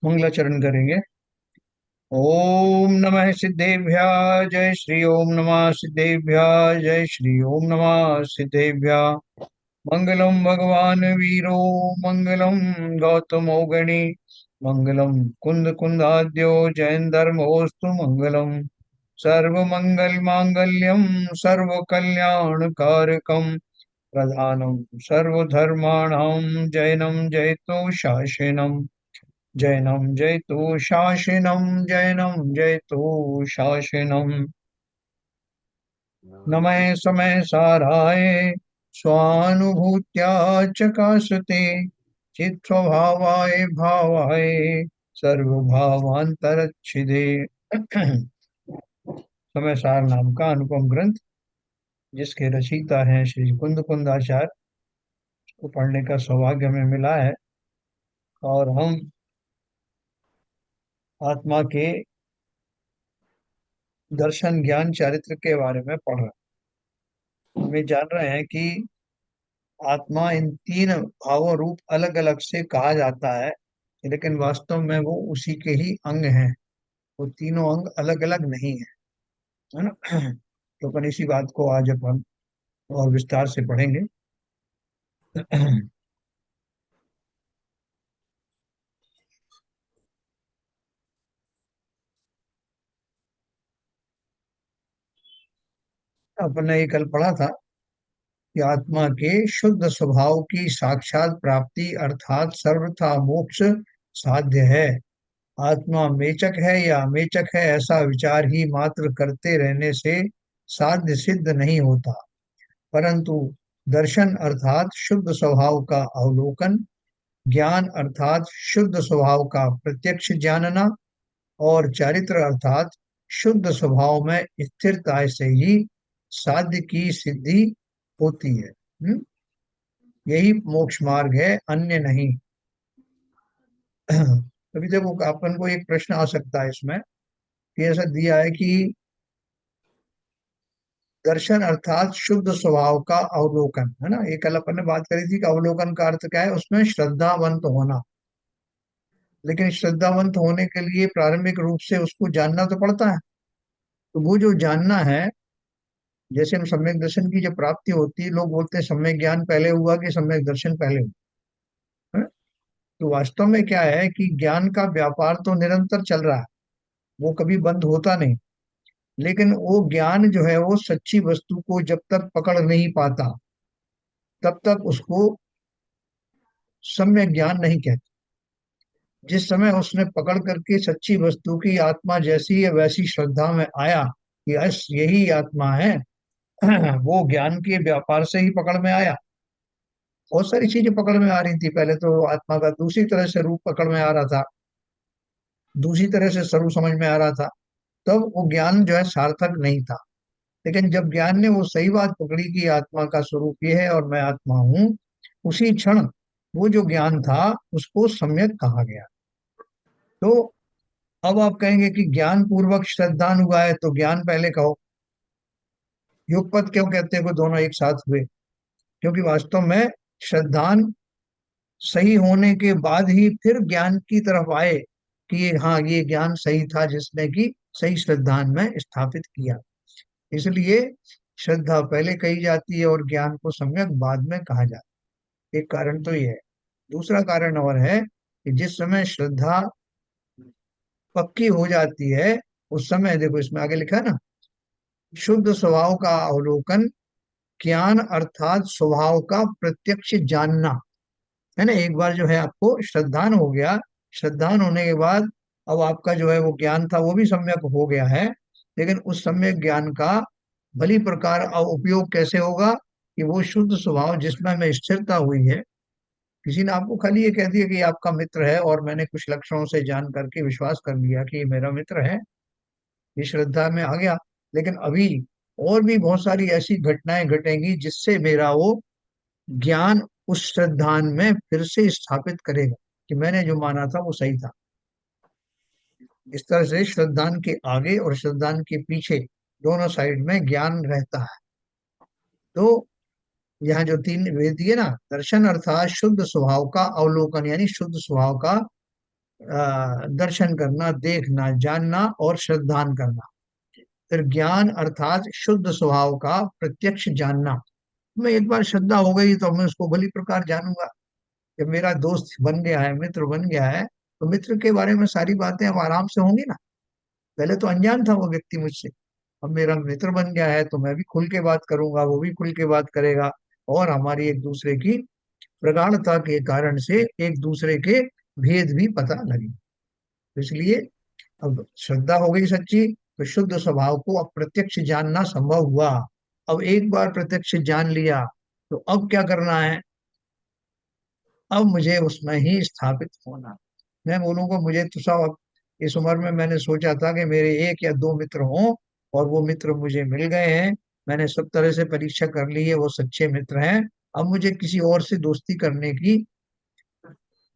मंगलाचरण करेंगे। ओम नमः सिद्धेभ्य जय श्री ओम नमः सिद्धेभ्य जय श्री ओम नमः सिद्धेभ्य। मंगलम भगवान वीरो मंगलम गौतमो गणी मंगलम कुंद कुंदाद्यो जैन धर्मोस्तु मंगलम। सर्व मंगल मांगल्यम सर्व कल्याण कारकम प्रधानम सर्वधर्माणां जैनम जयतो शासनम। जैनम जयतु शासनम जैनम जयतु शासनम। नमः समय साराय स्वानुभूत्या चकासते चित्स्वभावाय भावाय सर्वभावांतरच्छिदे। समय सार नाम का अनुपम ग्रंथ जिसके रचयिता हैं श्री कुंद कुंदाचार्य को पढ़ने का सौभाग्य हमें मिला है। और हम आत्मा के दर्शन ज्ञान चारित्र के बारे में पढ़ रहे हैं। हमें जान रहे हैं कि आत्मा इन तीन भावों रूप अलग अलग से कहा जाता है, लेकिन वास्तव में वो उसी के ही अंग हैं। वो तीनों अंग अलग अलग नहीं है ना। तो अपन इसी बात को आज अपन और विस्तार से पढ़ेंगे। अपन ने ये कल पढ़ा था कि आत्मा के शुद्ध स्वभाव की साक्षात प्राप्ति अर्थात सर्वथा मोक्ष साध्य है। आत्मा मेचक है या अमेचक है ऐसा विचार ही मात्र करते रहने से साध्य सिद्ध नहीं होता, परंतु दर्शन अर्थात शुद्ध स्वभाव का अवलोकन, ज्ञान अर्थात शुद्ध स्वभाव का प्रत्यक्ष जानना और चारित्र अर्थात शुद्ध स्वभाव में स्थिरता से ही साध्य की सिद्धि होती है। यही मोक्ष मार्ग है, अन्य नहीं। अभी देखो अपन को एक प्रश्न आ सकता है इसमें कि ऐसा दिया है कि दर्शन अर्थात शुद्ध स्वभाव का अवलोकन, है ना। ये कल अपन ने बात करी थी कि अवलोकन का अर्थ क्या है, उसमें श्रद्धावंत होना। लेकिन श्रद्धावंत होने के लिए प्रारंभिक रूप से उसको जानना तो पड़ता है। तो वो जो जानना है, जैसे हम सम्यक दर्शन की जब प्राप्ति होती है, लोग बोलते हैं सम्यक ज्ञान पहले हुआ कि सम्यक दर्शन पहले हुआ, है? तो वास्तव में क्या है कि ज्ञान का व्यापार तो निरंतर चल रहा है, वो कभी बंद होता नहीं। लेकिन वो ज्ञान जो है वो सच्ची वस्तु को जब तक पकड़ नहीं पाता तब तक उसको सम्यक ज्ञान नहीं कहते। जिस समय उसने पकड़ करके सच्ची वस्तु की आत्मा जैसी है वैसी श्रद्धा में आया कि यस यही आत्मा है, वो ज्ञान के व्यापार से ही पकड़ में आया। बहुत सारी चीजें पकड़ में आ रही थी, पहले तो आत्मा का दूसरी तरह से रूप पकड़ में आ रहा था, दूसरी तरह से स्वरूप समझ में आ रहा था। तब वो ज्ञान जो है सार्थक नहीं था। लेकिन जब ज्ञान ने वो सही बात पकड़ी कि आत्मा का स्वरूप ये है और मैं आत्मा हूँ, उसी क्षण वो जो ज्ञान था उसको सम्यक कहा गया। तो अब आप कहेंगे कि ज्ञान पूर्वक श्रद्धानुगा है, तो ज्ञान पहले कहो। युगपत क्यों कहते हैं, वो दोनों एक साथ हुए? क्योंकि वास्तव में श्रद्धान सही होने के बाद ही फिर ज्ञान की तरफ आए कि हाँ ये ज्ञान सही था जिसने कि सही श्रद्धान में स्थापित किया। इसलिए श्रद्धा पहले कही जाती है और ज्ञान को सम्यक बाद में कहा जाता है। एक कारण तो ये है। दूसरा कारण और है कि जिस समय श्रद्धा पक्की हो जाती है उस समय देखो इसमें आगे लिखा है ना, शुद्ध स्वभाव का अवलोकन, ज्ञान अर्थात स्वभाव का प्रत्यक्ष जानना, है ना। एक बार जो है आपको श्रद्धान हो गया, श्रद्धान होने के बाद अब आपका जो है वो ज्ञान था वो भी सम्यक हो गया है। लेकिन उस सम्यक ज्ञान का भली प्रकार अब उपयोग कैसे होगा कि वो शुद्ध स्वभाव जिसमें में स्थिरता हुई है। किसी ने आपको खाली ये कह दिया कि ये आपका मित्र है और मैंने कुछ लक्षणों से जान करके विश्वास कर लिया कि ये मेरा मित्र है, ये श्रद्धा में आ गया। लेकिन अभी और भी बहुत सारी ऐसी घटनाएं घटेंगी जिससे मेरा वो ज्ञान उस श्रद्धान में फिर से स्थापित करेगा कि मैंने जो माना था वो सही था। इस तरह से श्रद्धान के आगे और श्रद्धान के पीछे दोनों साइड में ज्ञान रहता है। तो यहाँ जो तीन वेद दिए ना, दर्शन अर्थात शुद्ध स्वभाव का अवलोकन यानी शुद्ध स्वभाव का दर्शन करना, देखना, जानना और श्रद्धान करना। फिर ज्ञान अर्थात शुद्ध स्वभाव का प्रत्यक्ष जानना। मैं एक बार श्रद्धा हो गई तो मैं उसको भली प्रकार जानूंगा। जब मेरा दोस्त बन गया है, मित्र बन गया है, तो मित्र के बारे में सारी बातें अब आराम से होंगी ना। पहले तो अनजान था वो व्यक्ति मुझसे, अब मेरा मित्र बन गया है तो मैं भी खुल के बात करूंगा, वो भी खुल के बात करेगा। और हमारी एक दूसरे की प्रगाढ़ता के कारण से एक दूसरे के भेद भी पता लगे। तो इसलिए अब श्रद्धा हो गई सच्ची, तो शुद्ध स्वभाव को अब प्रत्यक्ष जानना संभव हुआ। अब एक बार प्रत्यक्ष जान लिया, तो अब क्या करना है? अब मुझे उसमें ही स्थापित होना। मैं बोलूंगा मुझे तो सब, अब इस उम्र में मैंने सोचा था कि मेरे एक या दो मित्र हों, और वो मित्र मुझे मिल गए हैं। मैंने सब तरह से परीक्षा कर ली है, वो सच्चे मित्र हैं। अब मुझे किसी और से दोस्ती करने की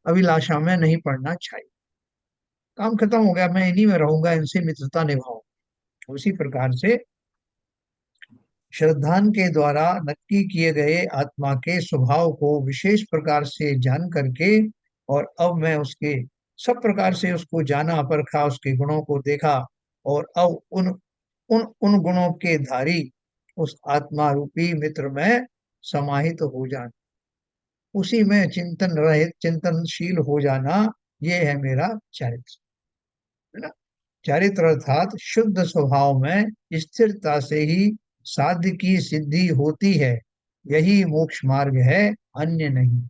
अभिलाषा में नहीं पड़ना चाहिए। काम खत्म हो गया, मैं इन्हीं में रहूंगा, इनसे मित्रता निभाऊंगा। उसी प्रकार से श्रद्धान के द्वारा नक्की किए गए आत्मा के स्वभाव को विशेष प्रकार से जान करके, और अब मैं उसके सब प्रकार से उसको जाना परखा, उसके गुणों को देखा, और अब उन गुणों के धारी उस आत्मा रूपी मित्र में समाहित हो जाना, उसी में चिंतन रहित चिंतनशील हो जाना, ये है मेरा चरित्र। है ना? चारित्र अर्थात शुद्ध स्वभाव में स्थिरता से ही साध्य की सिद्धि होती है। यही मोक्ष मार्ग है, अन्य नहीं।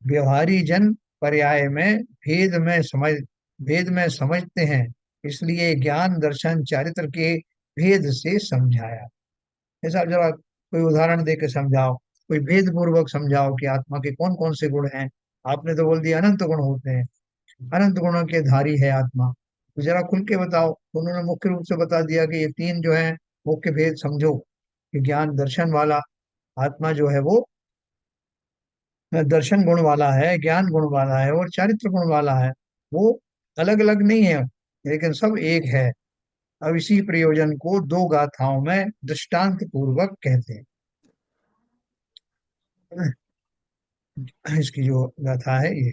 व्यवहारी जन पर्याय में भेद में समझते हैं, इसलिए ज्ञान दर्शन चारित्र के भेद से समझाया। ऐसा जरा कोई उदाहरण दे के समझाओ, कोई भेद पूर्वक समझाओ कि आत्मा के कौन कौन से गुण हैं। आपने तो बोल दिया अनंत गुण होते हैं, अनंत गुणों के धारी है आत्मा, तो जरा खुल के बताओ। तो उन्होंने मुख्य रूप से बता दिया कि ये तीन जो है मुख्य भेद समझो, कि ज्ञान दर्शन वाला आत्मा जो है वो दर्शन गुण वाला है, ज्ञान गुण वाला है, और चारित्र गुण वाला है। वो अलग अलग नहीं है, लेकिन सब एक है। अब इसी प्रयोजन को दो गाथाओं में दृष्टांत पूर्वक कहते हैं। इसकी जो गाथा है ये,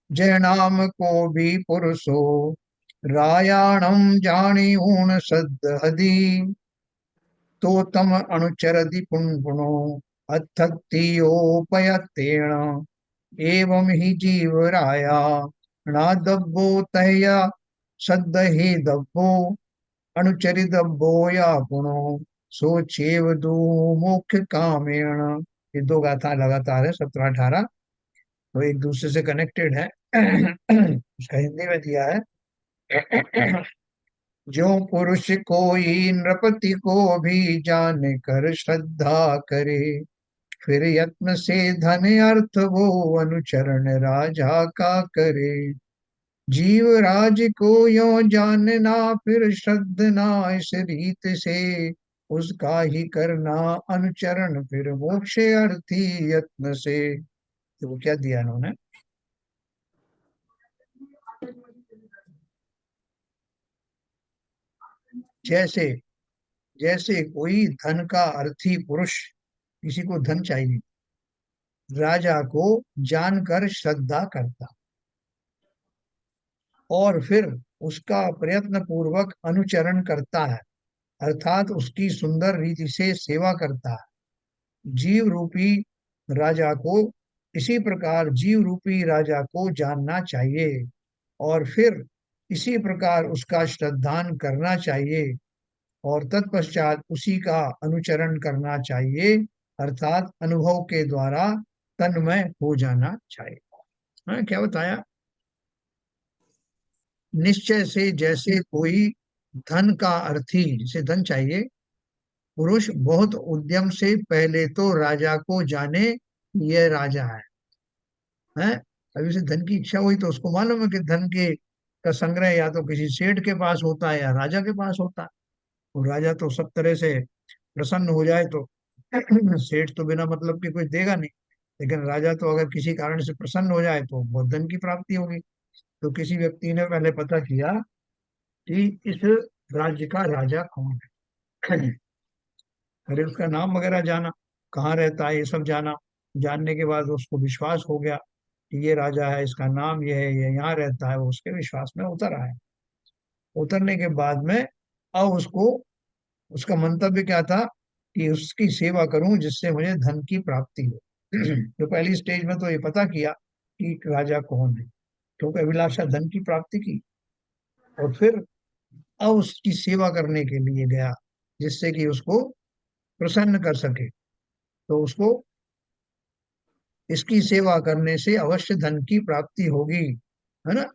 जय नाम को भी पुरुषो रायाणम जानी ऊण सद हदी, तो तम अनुचरति पुण्यो अत्थत्योपयतेण, एवं ही जीव राया नादब्बो तह्य सद्द ही दब्बो, अनुचरि दब्बो या पुनो सोचेव दो मुख्य कामेण। ये दो गाथा लगातार है, 17-18, तो एक दूसरे से कनेक्टेड है। उसका हिंदी में दिया है। जो पुरुष कोई नृपति को भी जान कर श्रद्धा करे, फिर यत्न से धन अर्थ वो अनुचरण राजा का करे। जीव राज को यो जानना, फिर श्रद्धना इस रीत से उसका ही करना अनुचरण, फिर मोक्ष अर्थी यत्न से। तो वो क्या दिया इन्होंने? जैसे जैसे कोई धन का अर्थी पुरुष, किसी को धन चाहिए, राजा को जानकर श्रद्धा करता, और फिर उसका प्रयत्न पूर्वक अनुचरण करता है, अर्थात उसकी सुंदर रीति से सेवा करता है। जीव रूपी राजा को इसी प्रकार जीव रूपी राजा को जानना चाहिए, और फिर इसी प्रकार उसका श्रद्धान करना चाहिए, और तत्पश्चात उसी का अनुचरण करना चाहिए, अर्थात अनुभव के द्वारा तन्मय हो जाना चाहिए। हाँ, क्या बताया? निश्चय से जैसे कोई धन का अर्थी, जिसे धन चाहिए, पुरुष बहुत उद्यम से पहले तो राजा को जाने कि यह राजा है। अभी उसे धन की इच्छा हुई तो उसको मालूम है कि धन के का संग्रह या तो किसी सेठ के पास होता है या राजा के पास होता है। और राजा तो सब तरह से प्रसन्न हो जाए तो सेठ तो बिना मतलब के कुछ देगा नहीं, लेकिन राजा तो अगर किसी कारण से प्रसन्न हो जाए तो बहुत धन की प्राप्ति होगी। तो किसी व्यक्ति ने पहले पता किया कि इस राज्य का राजा कौन है। अरे उसका नाम वगैरह जाना, कहाँ रहता है, ये सब जाना। जानने के बाद उसको विश्वास हो गया कि ये राजा है, इसका नाम ये है, ये यहाँ रहता है, वो उसके विश्वास में उतर आए। उतरने के बाद में अब उसको, उसका मंतव्य क्या था कि उसकी सेवा करूं जिससे मुझे धन की प्राप्ति हो। तो पहली स्टेज में तो ये पता किया कि राजा कौन है, क्योंकि अभिलाषा धन की प्राप्ति की। और फिर अब उसकी सेवा करने के लिए गया, जिससे कि उसको प्रसन्न कर सके। तो उसको इसकी सेवा करने से अवश्य धन की प्राप्ति होगी, है ना।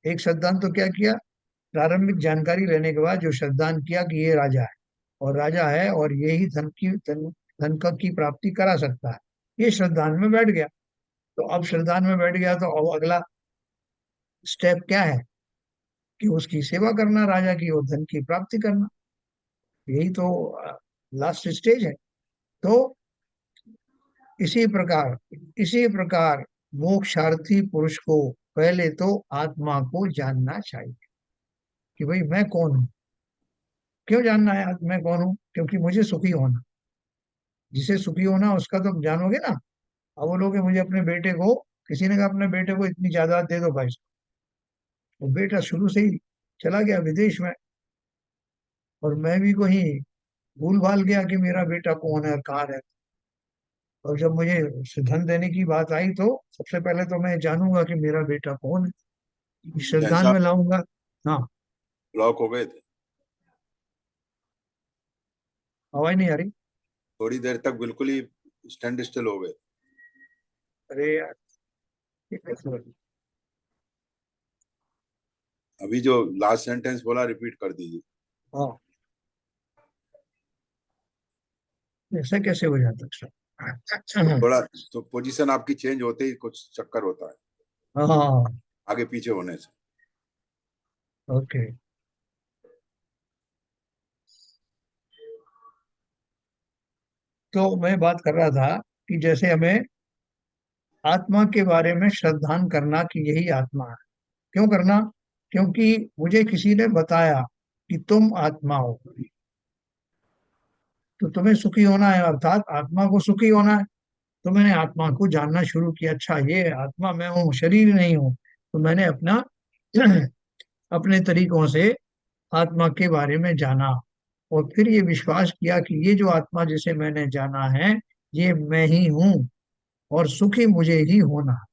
एक श्रद्धान तो क्या किया, प्रारंभिक जानकारी लेने के बाद जो श्रद्धान किया कि ये राजा है, और राजा है और ये ही धन का की प्राप्ति करा सकता है, ये श्रद्धान में बैठ गया। तो अब श्रद्धान में बैठ गया तो अब अगला स्टेप क्या है कि उसकी सेवा करना, राजा की, और धन की प्राप्ति करना। यही तो लास्ट स्टेज है। तो इसी प्रकार मोक्षार्थी पुरुष को पहले तो आत्मा को जानना चाहिए कि भाई मैं कौन हूँ। क्यों जानना है मैं कौन हूँ? क्योंकि मुझे सुखी होना, जिसे सुखी होना उसका तो जानोगे ना। अब बोलोगे मुझे अपने बेटे को, किसी ने कहा अपने बेटे को इतनी जायदाद दे दो भाई, वो बेटा शुरू से ही चला गया विदेश में, और मैं भी कहीं भूल भाल गया कि मेरा बेटा कौन है और कहाँ रहता है। और जब मुझे उसे धन देने की बात आई तो सबसे पहले तो मैं जानूंगा कि मेरा बेटा कौन है, जैन श्रद्धान साहब में लाऊंगा। हाँ। ब्लॉक हो गए थे, आवाज नहीं आ रही? थोड़ी देर तक बिल्कुल ही स्टैंड स्टिल हो गए। अरे यार, ये कैसे हो? अभी जो लास्ट सेंटेंस बोला रिपीट कर दीजिए। हाँ, ऐसा कैसे हो जाता तो है? थोड़ा, तो पोजीशन आपकी चेंज होते ही कुछ चक्कर होता है हाँ। आगे पीछे होने से। ओके। तो मैं बात कर रहा था कि जैसे हमें आत्मा के बारे में श्रद्धान करना कि यही आत्मा है। क्यों करना? क्योंकि मुझे किसी ने बताया कि तुम आत्मा हो, तो तुम्हें सुखी होना है, अर्थात आत्मा को सुखी होना है। तो मैंने आत्मा को जानना शुरू किया, अच्छा ये आत्मा मैं हूँ, शरीर नहीं हूँ। तो मैंने अपना अपने तरीकों से आत्मा के बारे में जाना, और फिर ये विश्वास किया कि ये जो आत्मा जिसे मैंने जाना है, ये मैं ही हूँ, और सुखी मुझे ही होना है।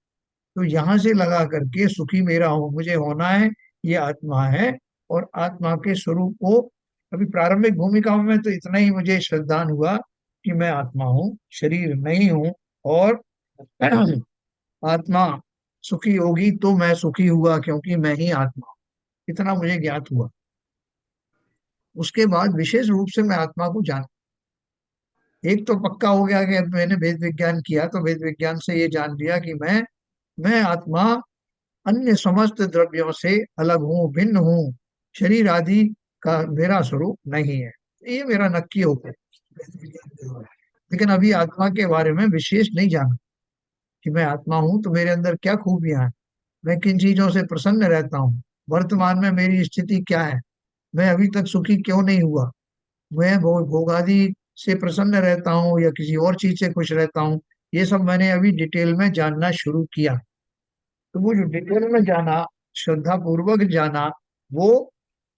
तो यहाँ से लगा करके सुखी मेरा हो, मुझे होना है, ये आत्मा है। और आत्मा के स्वरूप को, अभी प्रारंभिक भूमिका में तो इतना ही मुझे श्रद्धान हुआ कि मैं आत्मा हूँ, शरीर नहीं हूँ। और आत्मा सुखी होगी तो मैं सुखी हुआ, क्योंकि मैं ही आत्मा हूँ, इतना मुझे ज्ञात हुआ। उसके बाद विशेष रूप से मैं आत्मा को जान, एक तो पक्का हो गया कि अब मैंने वेद विज्ञान किया, तो वेद विज्ञान से ये जान लिया कि मैं आत्मा अन्य समस्त द्रव्यों से अलग हूँ, भिन्न हूँ, शरीर आदि का मेरा स्वरूप नहीं है। ये मेरा नक्की हो गया। लेकिन अभी आत्मा के बारे में विशेष नहीं जाना कि मैं आत्मा हूँ तो मेरे अंदर क्या खूबियां हैं, मैं किन चीजों से प्रसन्न रहता हूँ, वर्तमान में मेरी स्थिति क्या है, मैं अभी तक सुखी क्यों नहीं हुआ, मैं भोगादि से प्रसन्न रहता हूँ या किसी और चीज से खुश रहता हूँ। ये सब मैंने अभी डिटेल में जानना शुरू किया। तो वो जो डिटेल में जाना, श्रद्धा पूर्वक जाना, वो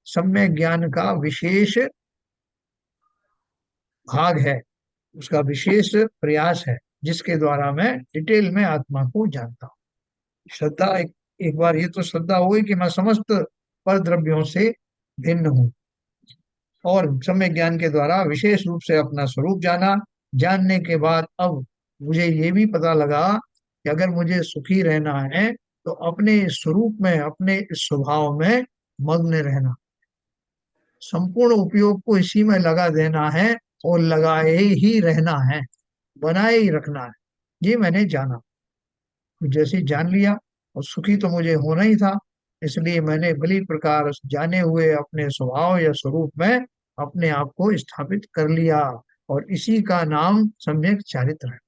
सम्यक ज्ञान का विशेष भाग है, उसका विशेष प्रयास है, जिसके द्वारा मैं डिटेल में आत्मा को जानता हूँ। श्रद्धा एक बार ये तो श्रद्धा हो गई कि मैं समस्त पर द्रव्यों से भिन्न हूँ, और सम्यक ज्ञान के द्वारा विशेष रूप से अपना स्वरूप जाना। जानने के बाद अब मुझे ये भी पता लगा कि अगर मुझे सुखी रहना है तो अपने स्वरूप में, अपने स्वभाव में मग्न रहना, संपूर्ण उपयोग को इसी में लगा देना है, और लगाए ही रहना है, बनाए ही रखना है। ये मैंने जाना, जैसे ही जान लिया, और सुखी तो मुझे होना ही था, इसलिए मैंने भली प्रकार उस जाने हुए अपने स्वभाव या स्वरूप में अपने आप को स्थापित कर लिया, और इसी का नाम सम्यक चारित्र है।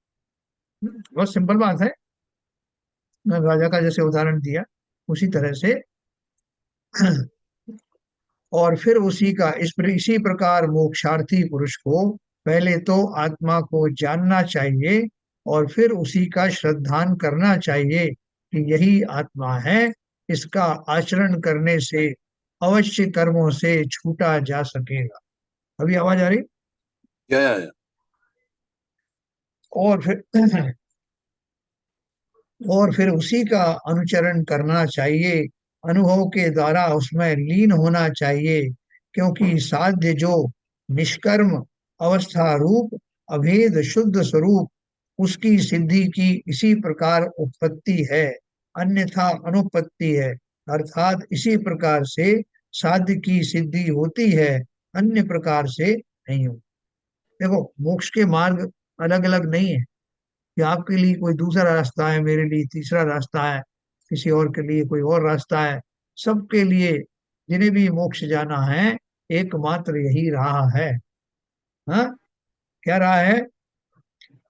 बहुत सिंपल बात है, मैं राजा का जैसे उदाहरण दिया उसी तरह से। और फिर इसी प्रकार मोक्षार्थी पुरुष को पहले तो आत्मा को जानना चाहिए, और फिर उसी का श्रद्धान करना चाहिए, कि यही आत्मा है, इसका आचरण करने से अवश्य कर्मों से छूटा जा सकेगा। अभी आवाज आ रही? या। और फिर और फिर उसी का अनुचरण करना चाहिए, अनुभव के द्वारा उसमें लीन होना चाहिए, क्योंकि साध्य जो निष्कर्म अवस्था रूप अभेद शुद्ध स्वरूप, उसकी सिद्धि की इसी प्रकार उत्पत्ति है, अन्यथा अनुपत्ति है। अर्थात इसी प्रकार से साध्य की सिद्धि होती है, अन्य प्रकार से नहीं होती। देखो, मोक्ष के मार्ग अलग अलग नहीं है कि आपके लिए कोई दूसरा रास्ता है, मेरे लिए तीसरा रास्ता है, किसी और के लिए कोई और रास्ता है। सबके लिए, जिन्हें भी मोक्ष जाना है, एकमात्र यही रहा है। हाँ, क्या रहा है?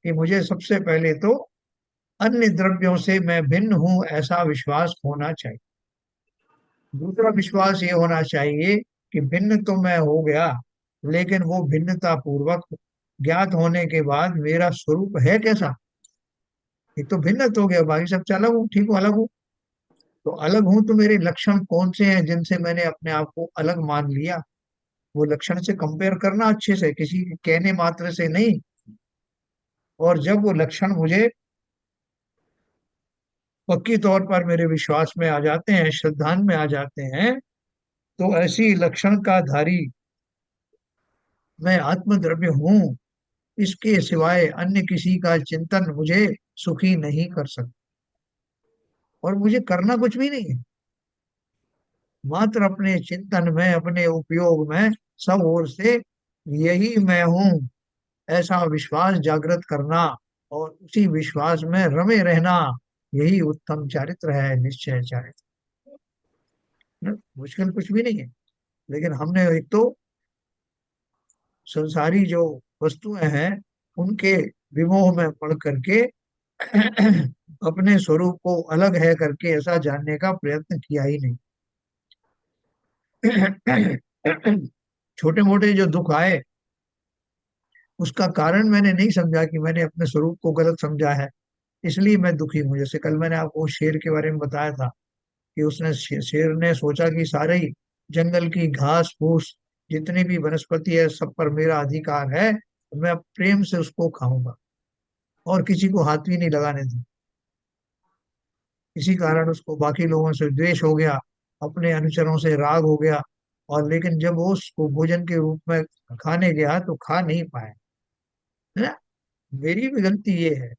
कि मुझे सबसे पहले तो अन्य द्रव्यों से मैं भिन्न हूं, ऐसा विश्वास होना चाहिए। दूसरा विश्वास ये होना चाहिए कि भिन्न तो मैं हो गया, लेकिन वो भिन्नता पूर्वक ज्ञात होने के बाद मेरा स्वरूप है कैसा? एक तो भिन्न तो हो गया, बाकी सब अलग हूँ, ठीक हूँ, अलग हूँ। तो अलग हूं तो मेरे लक्षण कौन से हैं जिनसे मैंने अपने आप को अलग मान लिया? वो लक्षण से कंपेयर करना अच्छे से, किसी के कहने मात्र से नहीं। और जब वो लक्षण मुझे पक्की तौर पर मेरे विश्वास में आ जाते हैं, श्रद्धान में आ जाते हैं, तो ऐसी लक्षण का धारी मैं आत्मद्रव्य हूं, इसके सिवाय अन्य किसी का चिंतन मुझे सुखी नहीं कर सकता। और मुझे करना कुछ भी नहीं है, मात्र अपने चिंतन में, अपने उपयोग में सब ओर से यही मैं हूं, ऐसा विश्वास जागृत करना और उसी विश्वास में रमे रहना, यही उत्तम चारित्र है, निश्चय चारित्र। मुश्किल कुछ भी नहीं है। लेकिन हमने एक तो संसारी जो वस्तुएं हैं, उनके विमोह में पड़ करके अपने स्वरूप को अलग है करके ऐसा जानने का प्रयत्न किया ही नहीं। छोटे मोटे जो दुख आए, उसका कारण मैंने नहीं समझा कि मैंने अपने स्वरूप को गलत समझा है, इसलिए मैं दुखी हूँ। जैसे कल मैंने आपको शेर के बारे में बताया था कि उसने शेर ने सोचा कि सारे ही जंगल की घास फूस, जितनी भी वनस्पति है, सब पर मेरा अधिकार है, तो मैं प्रेम से उसको खाऊंगा और किसी को हाथ भी नहीं लगाने दूं। इसी कारण उसको बाकी लोगों से द्वेष हो गया, अपने अनुचरों से राग हो गया। और लेकिन जब वो उसको भोजन के रूप में खाने गया तो खा नहीं पाया, है ना? मेरी भी गलती ये है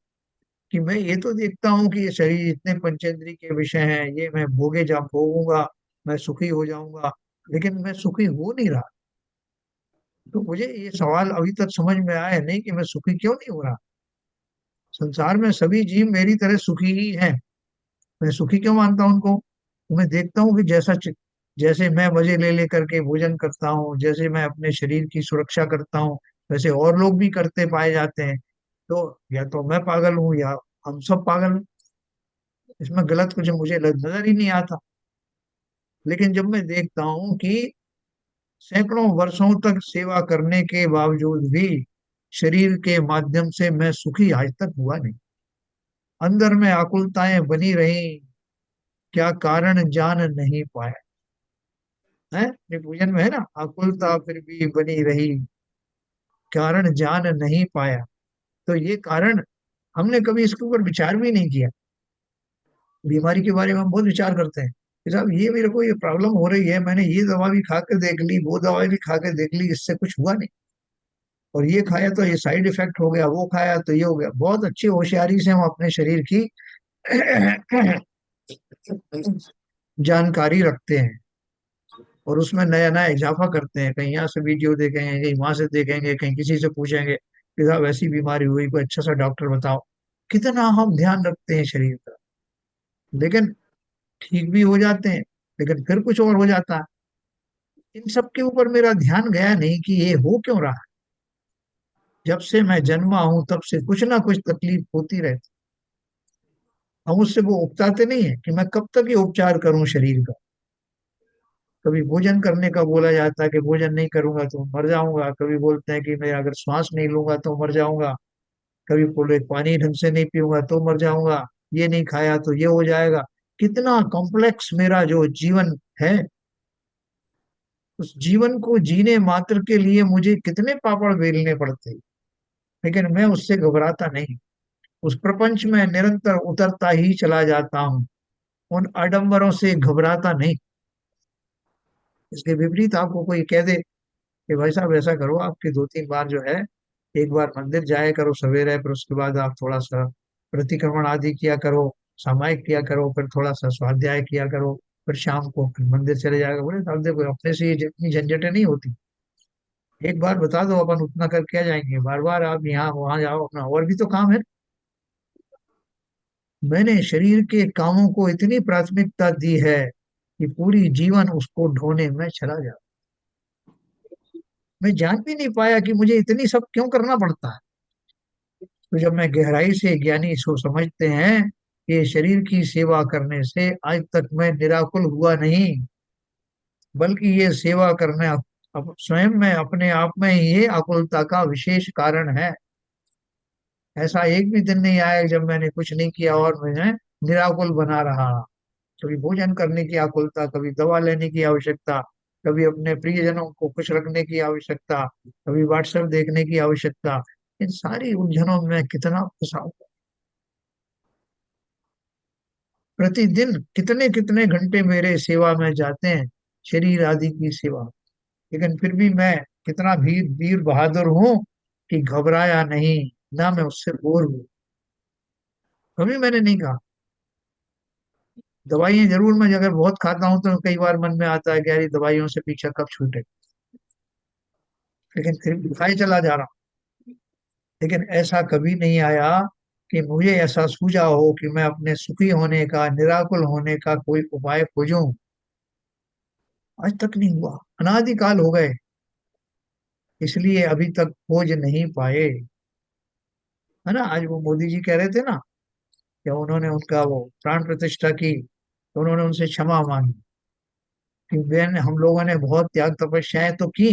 कि मैं ये तो देखता हूँ कि ये शरीर इतने पंचेंद्रिय के विषय हैं, ये मैं भोगे जा भोगूंगा, मैं सुखी हो जाऊंगा, लेकिन मैं सुखी हो नहीं रहा। तो मुझे ये सवाल अभी तक समझ में आया नहीं कि मैं सुखी क्यों नहीं हो रहा। संसार में सभी जीव मेरी तरह सुखी ही हैं, मैं सुखी क्यों मानता हूं उनको? तो मैं देखता हूँ कि जैसे मैं मजे ले ले करके भोजन करता हूँ, जैसे मैं अपने शरीर की सुरक्षा करता हूँ, वैसे और लोग भी करते पाए जाते हैं। तो या तो मैं पागल हूँ या हम सब पागल हैं। इसमें गलत कुछ मुझे नजर ही नहीं आता। लेकिन जब मैं देखता हूँ कि सैकड़ों वर्षों तक सेवा करने के बावजूद भी शरीर के माध्यम से मैं सुखी आज तक हुआ नहीं, अंदर में आकुलताएं बनी रही, क्या कारण जान नहीं पाया है। ये पूजन में है ना, आकुलता फिर भी बनी रही, कारण जान नहीं पाया। तो ये कारण, हमने कभी इसके ऊपर विचार भी नहीं किया। बीमारी के बारे में हम बहुत विचार करते हैं कि साहब ये मेरे को ये प्रॉब्लम हो रही है, मैंने ये दवा भी खा के देख ली, वो दवा भी खा के देख ली, इससे कुछ हुआ नहीं। और ये खाया तो ये साइड इफेक्ट हो गया, वो खाया तो ये हो गया। बहुत अच्छी होशियारी से हम अपने शरीर की जानकारी रखते हैं और उसमें नया नया इजाफा करते हैं। कहीं यहाँ से वीडियो देखेंगे, कहीं वहां से देखेंगे, कहीं किसी से पूछेंगे कि साहब ऐसी बीमारी हुई, कोई अच्छा सा डॉक्टर बताओ। कितना हम ध्यान रखते हैं शरीर का, लेकिन ठीक भी हो जाते हैं, लेकिन फिर कुछ और हो जाता है। इन सब के ऊपर मेरा ध्यान गया नहीं कि ये हो क्यों रहा है। जब से मैं जन्मा हूं तब से कुछ ना कुछ तकलीफ होती रहती। हम उससे वो उपचाते नहीं है कि मैं कब तक ये उपचार करूं शरीर का। कभी भोजन करने का बोला जाता है कि भोजन नहीं करूंगा तो मर जाऊंगा, कभी बोलते हैं कि मैं अगर श्वास नहीं लूंगा तो मर जाऊंगा, कभी बोले पानी ढंग से नहीं पीऊंगा तो मर जाऊंगा। ये नहीं खाया तो ये हो जाएगा। कितना कॉम्प्लेक्स मेरा जो जीवन है, उस जीवन को जीने मात्र के लिए मुझे कितने पापड़ बेलने पड़ते, लेकिन मैं उससे घबराता नहीं। उस प्रपंच में निरंतर उतरता ही चला जाता हूँ, उन आडंबरों से घबराता नहीं। इसके विपरीत आपको कोई कह दे कि भाई साहब ऐसा करो, आपके 2-3 बार जो है, एक बार मंदिर जाया करो सवेरे, फिर उसके बाद आप थोड़ा सा प्रतिक्रमण आदि किया करो, सामायिक किया करो, फिर थोड़ा सा स्वाध्याय किया करो, फिर शाम को फिर मंदिर चले जाएगा। बोले साहब देखो, अपने से ये जितनी झंझटें नहीं होती, एक बार बता दो अपन उतना कर क्या जाएंगे, बार बार आप यहाँ वहां जाओ, अपना और भी तो काम है। मैंने शरीर के कामों को इतनी प्राथमिकता दी है कि पूरी जीवन उसको ढोने में चला जाता। मैं जान भी नहीं पाया कि मुझे इतनी सब क्यों करना पड़ता है। तो जब मैं गहराई से ज्ञानी सो समझते हैं कि शरीर की सेवा करने से आज तक मैं निराकुल हुआ नहीं, बल्कि ये सेवा करना अब स्वयं में अपने आप में ही ये आकुलता का विशेष कारण है। ऐसा एक भी दिन नहीं आया जब मैंने कुछ नहीं किया और मैं निराकुल बना रहा। कभी भोजन करने की आकुलता, कभी दवा लेने की आवश्यकता, कभी अपने प्रियजनों को खुश रखने की आवश्यकता, कभी व्हाट्सएप देखने की आवश्यकता। इन सारी उलझनों में कितना फंसा हूं। प्रतिदिन कितने कितने घंटे मेरे सेवा में जाते हैं, शरीर आदि की सेवा, लेकिन फिर भी मैं कितना वीर वीर बहादुर हूं कि घबराया नहीं, ना मैं उससे बोर हूं। कभी मैंने नहीं कहा। दवाइयां जरूर मैं अगर बहुत खाता हूं तो कई बार मन में आता है कि यार ये दवाइयों से पीछा कब छूटे, लेकिन फिर भी खाए चला जा रहा हूं। लेकिन ऐसा कभी नहीं आया कि मुझे ऐसा सूझा हो कि मैं अपने सुखी होने का, निराकुल होने का कोई उपाय खोजूं। आज तक नहीं हुआ, अनादिकाल हो गए, इसलिए अभी तक खोज नहीं पाए। है ना, आज वो मोदी जी कह रहे थे ना कि उन्होंने उनका वो प्राण प्रतिष्ठा की, तो उन्होंने उनसे क्षमा मांगी कि बहन हम लोगों ने बहुत त्याग तपस्याएं तो की,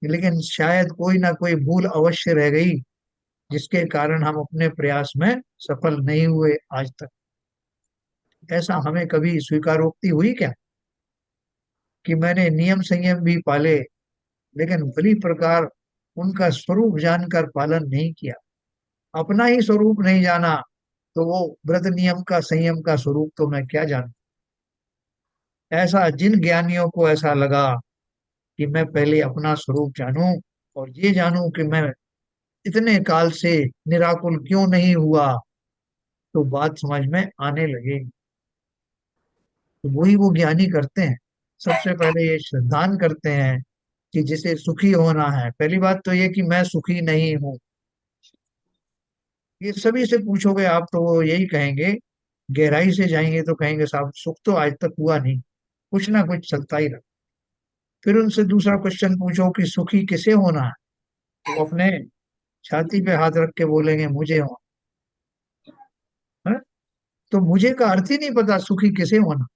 लेकिन शायद कोई ना कोई भूल अवश्य रह गई, जिसके कारण हम अपने प्रयास में सफल नहीं हुए आज तक। ऐसा हमें कभी स्वीकारोक्ति हुई क्या कि मैंने नियम संयम भी पाले, लेकिन भली प्रकार उनका स्वरूप जानकर पालन नहीं किया। अपना ही स्वरूप नहीं जाना, तो वो व्रत नियम का, संयम का स्वरूप तो मैं क्या जानूं। ऐसा जिन ज्ञानियों को ऐसा लगा कि मैं पहले अपना स्वरूप जानूं और ये जानूं कि मैं इतने काल से निराकुल क्यों नहीं हुआ, तो बात समझ में आने लगेगी। तो वही वो ज्ञानी करते हैं। सबसे पहले ये श्रद्धान करते हैं कि जिसे सुखी होना है, पहली बात तो ये कि मैं सुखी नहीं हूँ। ये सभी से पूछोगे आप तो वो यही कहेंगे, गहराई से जाएंगे तो कहेंगे साहब सुख तो आज तक हुआ नहीं, कुछ ना कुछ चलता ही रहा। फिर उनसे दूसरा क्वेश्चन पूछो कि सुखी किसे होना है, तो अपने छाती पे हाथ रख के बोलेंगे मुझे होना है। तो मुझे का अर्थ ही नहीं पता सुखी किसे होना।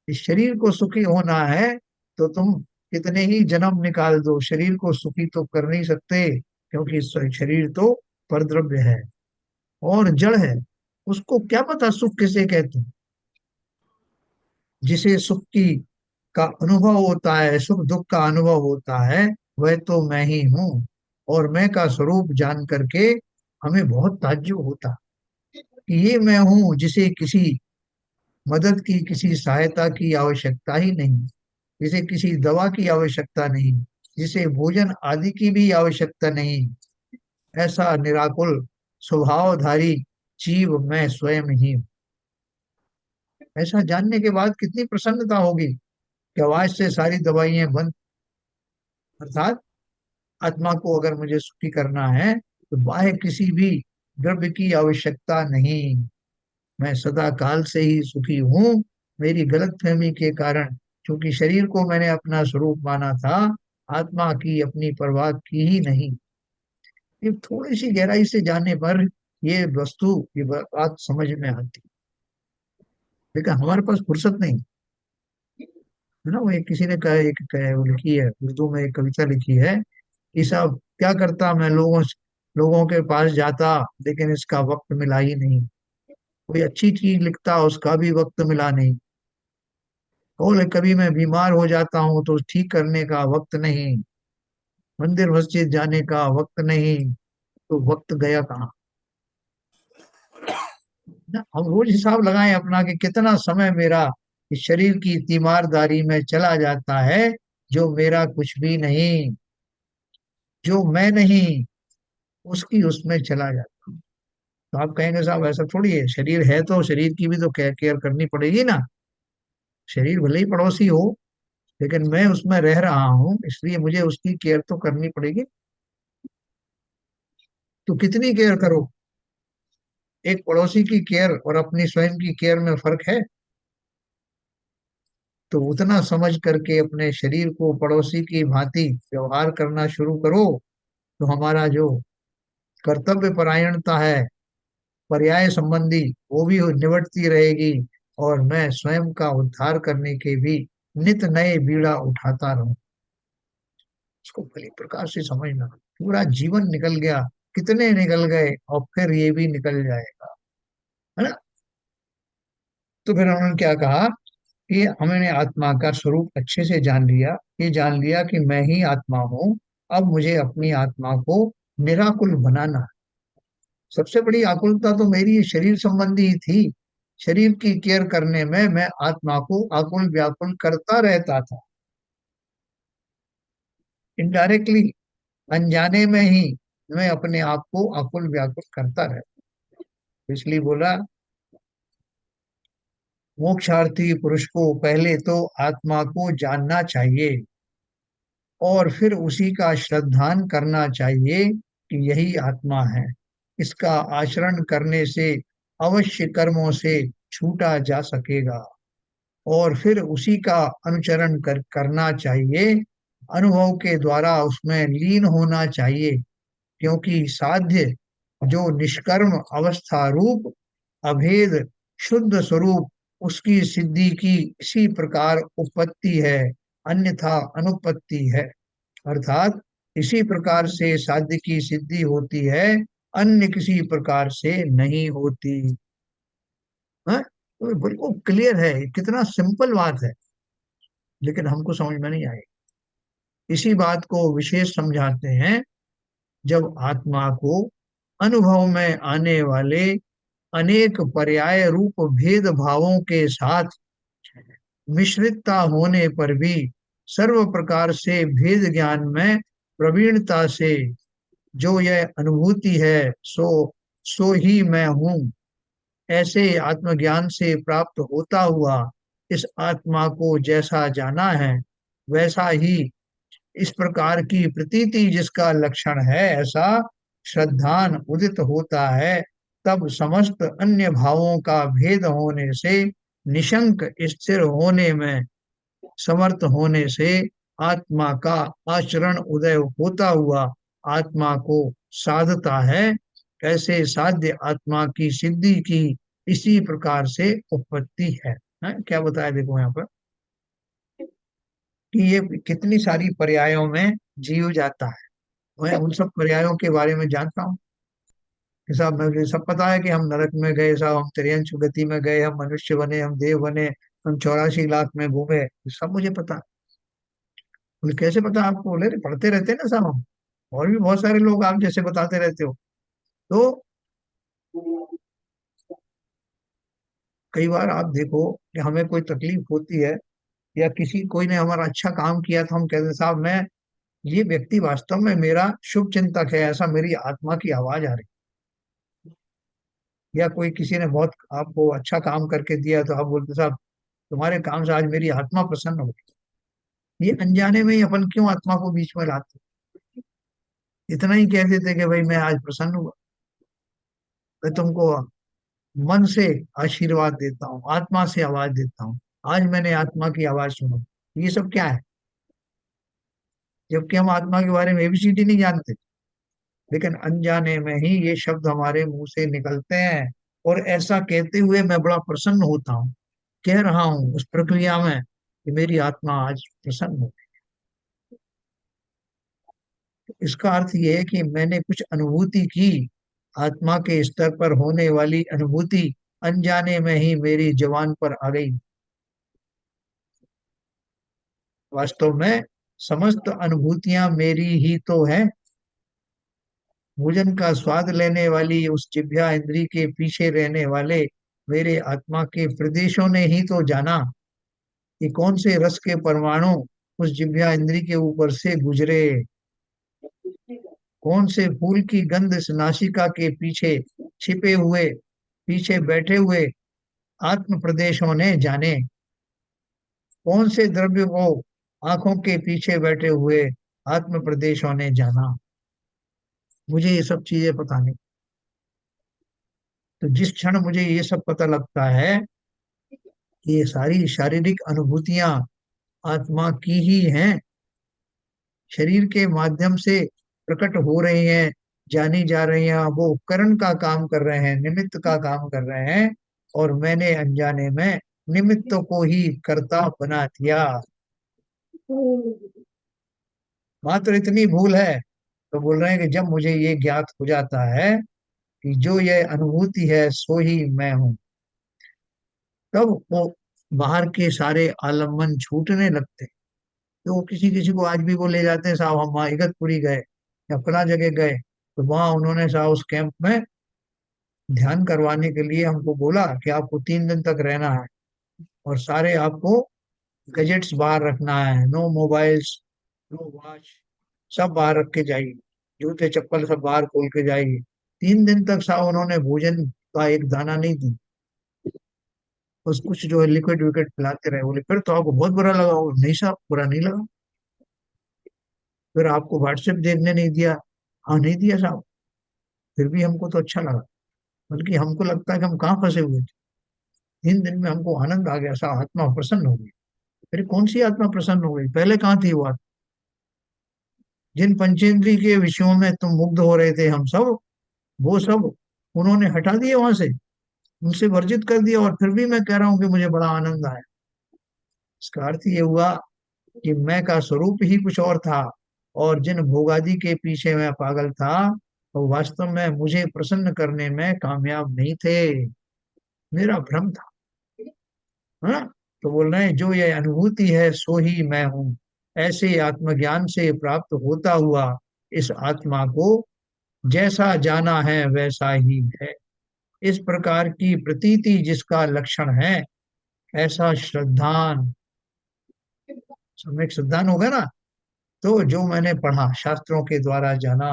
इस शरीर को सुखी होना है तो तुम कितने ही जन्म निकाल दो, शरीर को सुखी तो कर नहीं सकते, क्योंकि शरीर तो परद्रव्य है और जड़ है। उसको क्या पता सुख किसे कहते हैं। जिसे सुख की का अनुभव होता है, सुख दुख का अनुभव होता है, वह तो मैं ही हूँ। और मैं का स्वरूप जान करके हमें बहुत ताज्जुब होता कि ये मैं हूँ जिसे किसी मदद की, किसी सहायता की आवश्यकता ही नहीं, जिसे किसी दवा की आवश्यकता नहीं, जिसे भोजन आदि की भी आवश्यकता नहीं। ऐसा निराकुल स्वभावधारी जीव मैं स्वयं ही हूँ। ऐसा जानने के बाद कितनी प्रसन्नता होगी कि आज से सारी दवाइयां बंद। अर्थात आत्मा को अगर मुझे सुखी करना है तो बाह्य किसी भी द्रव्य की आवश्यकता नहीं। मैं सदा काल से ही सुखी हूँ। मेरी गलतफहमी के कारण, क्योंकि शरीर को मैंने अपना स्वरूप माना था, आत्मा की अपनी परवाह की ही नहीं। ये थोड़ी सी गहराई से जाने पर ये वस्तु, ये बात समझ में आती। लेकिन हमारे पास फुर्सत नहीं है ना। वो एक किसी ने कहा, वो लिखी है उर्दू में, एक कविता लिखी है कि साहब क्या करता मैं लोगों के पास जाता, लेकिन इसका वक्त मिला ही नहीं। कोई अच्छी चीज लिखता उसका भी वक्त मिला नहीं। बोले कभी मैं बीमार हो जाता हूँ तो ठीक करने का वक्त नहीं, मंदिर मस्जिद जाने का वक्त नहीं, तो वक्त गया कहाँ। ना, हम रोज हिसाब लगाएं अपना कि कितना समय मेरा इस शरीर की तीमारदारी में चला जाता है, जो मेरा कुछ भी नहीं, जो मैं नहीं, उसकी उसमें चला जाता। तो आप कहेंगे साहब ऐसा थोड़ी है, शरीर है तो शरीर की भी तो केयर करनी पड़ेगी ना। शरीर भले ही पड़ोसी हो, लेकिन मैं उसमें रह रहा हूँ, इसलिए मुझे उसकी केयर तो करनी पड़ेगी। तो कितनी केयर करो। एक पड़ोसी की केयर और अपनी स्वयं की केयर में फर्क है। तो उतना समझ करके अपने शरीर को पड़ोसी की भांति व्यवहार करना शुरू करो, तो हमारा जो कर्तव्य परायणता है, पर्याय संबंधी, वो भी निबटती रहेगी। और मैं स्वयं का उद्धार करने के भी नित नए बीड़ा उठाता रहूं। इसको भली प्रकार से समझना। पूरा जीवन निकल गया, कितने निकल गए, और फिर ये भी निकल जाएगा, है ना। तो फिर उन्होंने क्या कहा कि हमने आत्मा का स्वरूप अच्छे से जान लिया, ये जान लिया कि मैं ही आत्मा हूँ। अब मुझे अपनी आत्मा को निराकुल बनाना है। सबसे बड़ी आकुलता तो मेरी ये शरीर संबंधी ही थी। शरीर की केयर करने में मैं आत्मा को आकुल व्याकुल करता रहता था, इनडायरेक्टली, अनजाने में ही मैं अपने आप को आकुल व्याकुल करता रहता। इसलिए बोला, मोक्षार्थी पुरुष को पहले तो आत्मा को जानना चाहिए, और फिर उसी का श्रद्धान करना चाहिए कि यही आत्मा है। इसका आचरण करने से अवश्य कर्मों से छूटा जा सकेगा, और फिर उसी का अनुचरण करना चाहिए। अनुभव के द्वारा उसमें लीन होना चाहिए, क्योंकि साध्य जो निष्कर्म अवस्था रूप अभेद शुद्ध स्वरूप, उसकी सिद्धि की इसी प्रकार उपपत्ति है, अन्यथा अनुपत्ति है। अर्थात इसी प्रकार से साध्य की सिद्धि होती है, अन्य किसी प्रकार से नहीं होती। हाँ, तो बिल्कुल क्लियर है, कितना सिंपल बात है, लेकिन हमको समझ में नहीं आए। इसी बात को विशेष समझाते हैं, जब आत्मा को अनुभव में आने वाले अनेक पर्याय रूप भेद भावों के साथ मिश्रितता होने पर भी सर्व प्रकार से भेद ज्ञान में प्रवीणता से जो यह अनुभूति है, सो सो ही मैं हूँ, ऐसे आत्मज्ञान से प्राप्त होता हुआ इस आत्मा को जैसा जाना है, वैसा ही इस प्रकार की प्रतीति जिसका लक्षण है, ऐसा श्रद्धान उदित होता है। तब समस्त अन्य भावों का भेद होने से, निशंक स्थिर होने में समर्थ होने से, आत्मा का आचरण उदय होता हुआ आत्मा को साधता है। कैसे साध्य आत्मा की सिद्धि की इसी प्रकार से उत्पत्ति है? क्या बताया देखो यहाँ पर, कि ये कितनी सारी पर्यायों में जीव जाता है। मैं उन सब पर्यायों के बारे में जानता हूँ कि साहब मुझे सब पता है कि हम नरक में गए साहब, हम त्रियंश गति में गए, हम मनुष्य बने, हम देव बने, हम 84 लाख में घूमे, ये सब मुझे पता है। बोले कैसे पता आपको? बोले "अरे, पढ़ते रहते हैं ना साहब हम, और भी बहुत सारे लोग आप जैसे बताते रहते हो। तो कई बार आप देखो कि हमें कोई तकलीफ होती है, या किसी कोई ने हमारा अच्छा काम किया, तो हम कहते हैं साहब मैं, ये व्यक्ति वास्तव में मेरा शुभ चिंतक है, ऐसा मेरी आत्मा की आवाज आ रही। या कोई किसी ने बहुत आपको अच्छा काम करके दिया, तो आप बोलते साहब तुम्हारे काम से आज मेरी आत्मा प्रसन्न हो गई। ये अनजाने में ही अपन क्यों आत्मा को बीच में लाते। इतना ही कह देते कि भाई मैं आज प्रसन्न हुआ, मैं तुमको मन से आशीर्वाद देता हूँ, आत्मा से आवाज देता हूँ, आज मैंने आत्मा की आवाज सुनो। ये सब क्या है, जबकि हम आत्मा के बारे में एबीसीडी नहीं जानते, लेकिन अनजाने में ही ये शब्द हमारे मुंह से निकलते हैं। और ऐसा कहते हुए मैं बड़ा प्रसन्न होता हूँ, कह रहा हूँ उस प्रक्रिया में कि मेरी आत्मा आज प्रसन्न हो। इसका अर्थ ये है कि मैंने कुछ अनुभूति की, आत्मा के स्तर पर होने वाली अनुभूति अनजाने में ही मेरी जवान पर आ गई। वास्तव में समस्त अनुभूतियां मेरी ही तो है। भोजन का स्वाद लेने वाली उस जिह्वा इंद्री के पीछे रहने वाले मेरे आत्मा के प्रदेशों ने ही तो जाना कि कौन से रस के परमाणु उस जिह्वा इंद्री के ऊपर से गुजरे, कौन से फूल की गंध इस नासिका के पीछे छिपे हुए, पीछे बैठे हुए आत्म प्रदेशों ने जाने, कौन से द्रव्य को आंखों के पीछे बैठे हुए आत्म प्रदेशों ने जाना। मुझे ये सब चीजें पता नहीं। तो जिस क्षण मुझे ये सब पता लगता है कि ये सारी शारीरिक अनुभूतियां आत्मा की ही हैं, शरीर के माध्यम से प्रकट हो रही हैं, जानी जा रही हैं, वो उपकरण का काम कर रहे हैं, निमित्त का काम कर रहे हैं, और मैंने अनजाने में निमित्त को ही कर्ता बना दिया। मात्र इतनी भूल है। तो बोल रहे हैं कि जब मुझे ये ज्ञात हो जाता है कि जो ये अनुभूति है सो ही मैं हूँ, तब वो बाहर के सारे आलम्बन छूटने लगते हैं। तो वो किसी किसी को आज भी वो ले जाते हैं, साहब हम वहाँ इगतपुरी गए या फला जगह गए, तो वहां उन्होंने साहब उस कैंप में ध्यान करवाने के लिए हमको बोला कि आपको 3 दिन तक रहना है, और सारे आपको गैजेट्स बाहर रखना है, नो मोबाइल्स, नो वॉच, सब बाहर रख के जाइए, जूते चप्पल सब बाहर खोल के जाइए। 3 दिन तक साहब उन्होंने भोजन का एक दाना नहीं दी, बस कुछ जो है लिक्विड विकेट पिलाते रहे। बोले फिर तो आपको बहुत बुरा लगा होगा। नहीं साहब, बुरा नहीं लगा। फिर आपको व्हाट्सएप देखने नहीं दिया। हाँ, नहीं दिया साहब। फिर भी हमको तो अच्छा लगा, बल्कि हमको लगता है कि हम कहाँ फंसे हुए थे। 3 दिन में हमको आनंद आ गया, साहब आत्मा प्रसन्न हो गई। फिर कौन सी आत्मा प्रसन्न हो गई, पहले कहाँ थी वो आत्मा? जिन पंचेंद्रिय के विषयों में तुम मुग्ध हो रहे थे हम सब, वो सब उन्होंने हटा दिए वहां से, उनसे वर्जित कर दिया, और फिर भी मैं कह रहा हूँ कि मुझे बड़ा आनंद आया। इसका अर्थ ये हुआ कि मैं का स्वरूप ही कुछ और था, और जिन भोगादि के पीछे मैं पागल था, वो वास्तव में मुझे प्रसन्न करने में कामयाब नहीं थे, मेरा भ्रम था। हाँ। तो बोल रहे हैं जो ये अनुभूति है सो ही मैं हूँ, ऐसे आत्मज्ञान से प्राप्त होता हुआ इस आत्मा को जैसा जाना है वैसा ही है, इस प्रकार की प्रतीति जिसका लक्षण है, ऐसा श्रद्धान, सम्यक श्रद्धान होगा ना। तो जो मैंने पढ़ा, शास्त्रों के द्वारा जाना,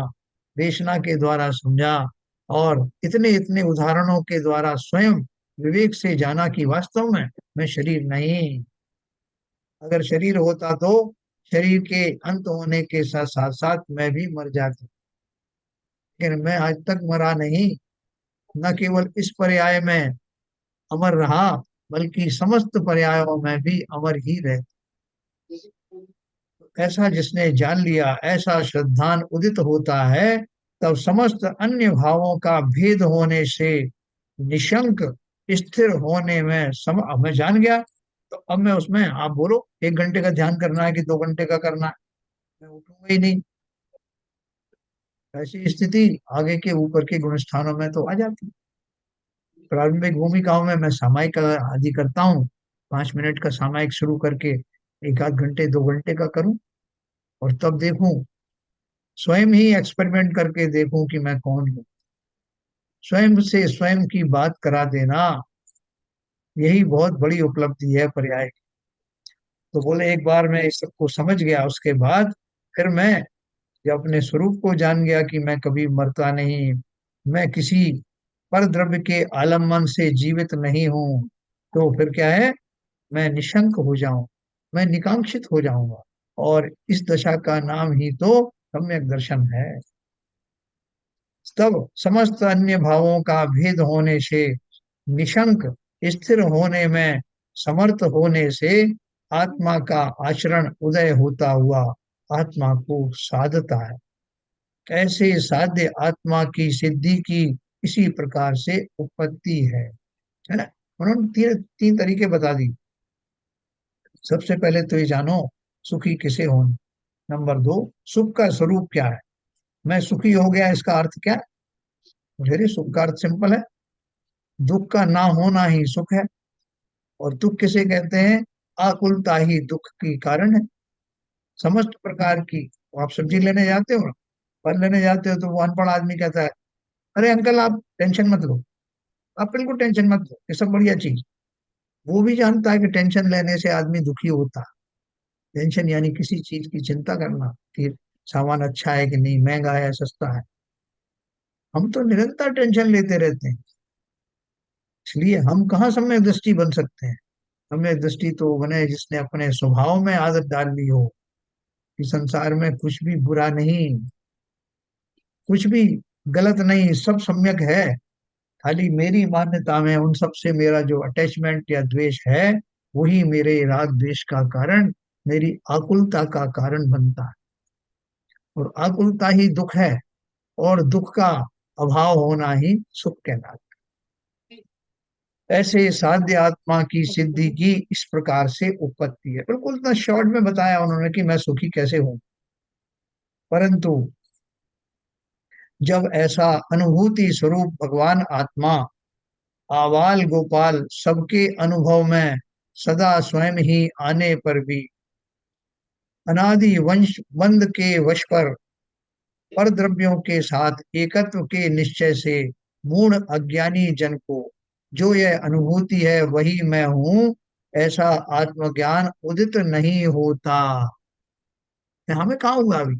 देशना के द्वारा समझा, और इतने इतने उदाहरणों के द्वारा स्वयं विवेक से जाना कि वास्तव में मैं शरीर नहीं। अगर शरीर होता तो शरीर के अंत होने के साथ साथ साथ मैं भी मर जाता, लेकिन मैं आज तक मरा नहीं। न केवल इस पर्याय में अमर रहा, बल्कि समस्त पर्यायों में भी अमर ही रहे। ऐसा जिसने जान लिया, ऐसा श्रद्धान उदित होता है, तब समस्त अन्य भावों का भेद होने से निशंक स्थिर होने में अब मैं जान गया, तो अब मैं उसमें, आप बोलो 1 घंटे का ध्यान करना है कि 2 घंटे का करना है, मैं उठूंगा ही नहीं। ऐसी स्थिति आगे के ऊपर के गुण स्थानों में तो आ जाती है। प्रारंभिक भूमिकाओं में मैं सामायिक आदि करता हूँ, 5 मिनट का सामायिक शुरू करके 1 आध घंटे 2 घंटे का करूं, और तब देखूं, स्वयं ही एक्सपेरिमेंट करके देखूं कि मैं कौन हूँ। स्वयं से स्वयं की बात करा देना, यही बहुत बड़ी उपलब्धि है पर्याय की। तो बोले एक बार मैं इस सबको समझ गया, उसके बाद फिर मैं जब अपने स्वरूप को जान गया कि मैं कभी मरता नहीं, मैं किसी पर द्रव्य के आलम्बन से जीवित नहीं हूँ, तो फिर क्या है, मैं निशंक हो जाऊं, मैं निकांक्षित हो जाऊंगा। और इस दशा का नाम ही तो सम्यक दर्शन है। तब समस्त अन्य भावों का भेद होने से, निशंक स्थिर होने में समर्थ होने से, आत्मा का आचरण उदय होता हुआ आत्मा को साधता है। कैसे साध्य आत्मा की सिद्धि की इसी प्रकार से उत्पत्ति है ना। उन्होंने तीन तीन तरीके बता दी। सबसे पहले तो ये जानो सुखी किसे हो। नंबर 2, सुख का स्वरूप क्या है। मैं सुखी हो गया, इसका अर्थ क्या है? मुझे सुख का अर्थ सिंपल है, दुख का ना होना ही सुख है। और दुख किसे कहते हैं? आकुलता ही दुख की कारण है। समस्त प्रकार की, आप सब्जी लेने जाते हो ना, फल लेने जाते हो, तो वो अनपढ़ आदमी कहता है, अरे अंकल आप टेंशन मत लो, आप बिल्कुल टेंशन मत लो, ये सब बढ़िया चीज। वो भी जानता है कि टेंशन लेने से आदमी दुखी होता है। टेंशन यानी किसी चीज की चिंता करना कि सामान अच्छा है कि नहीं, महंगा है सस्ता है। हम तो निरंतर टेंशन लेते रहते हैं। इसलिए हम कहाँ सम्यक दृष्टि बन सकते हैं? सम्यक दृष्टि तो बने जिसने अपने स्वभाव में आदत डाल ली हो कि संसार में कुछ भी बुरा नहीं, कुछ भी गलत नहीं, सब सम्यक है। खाली मेरी मान्यता में उन सब से मेरा जो अटैचमेंट या द्वेष है, वही मेरे राग द्वेष का कारण, मेरी आकुलता का कारण बनता है। और आकुलता ही दुख है, और दुख का अभाव होना ही सुख कहलाता है। ऐसे साध्य आत्मा की सिद्धि की इस प्रकार से उत्पत्ति है। बिल्कुल इतना शॉर्ट में बताया उन्होंने कि मैं सुखी कैसे हूं। परंतु जब ऐसा अनुभूति स्वरूप भगवान आत्मा आवाल गोपाल सबके अनुभव में सदा स्वयं ही आने पर भी अनादि वंश बंद के वश पर द्रव्यों के साथ एकत्व के निश्चय से मूढ़ अज्ञानी जन को जो यह अनुभूति है वही मैं हूं, ऐसा आत्मज्ञान उदित नहीं होता। हमें कहाँ हुआ अभी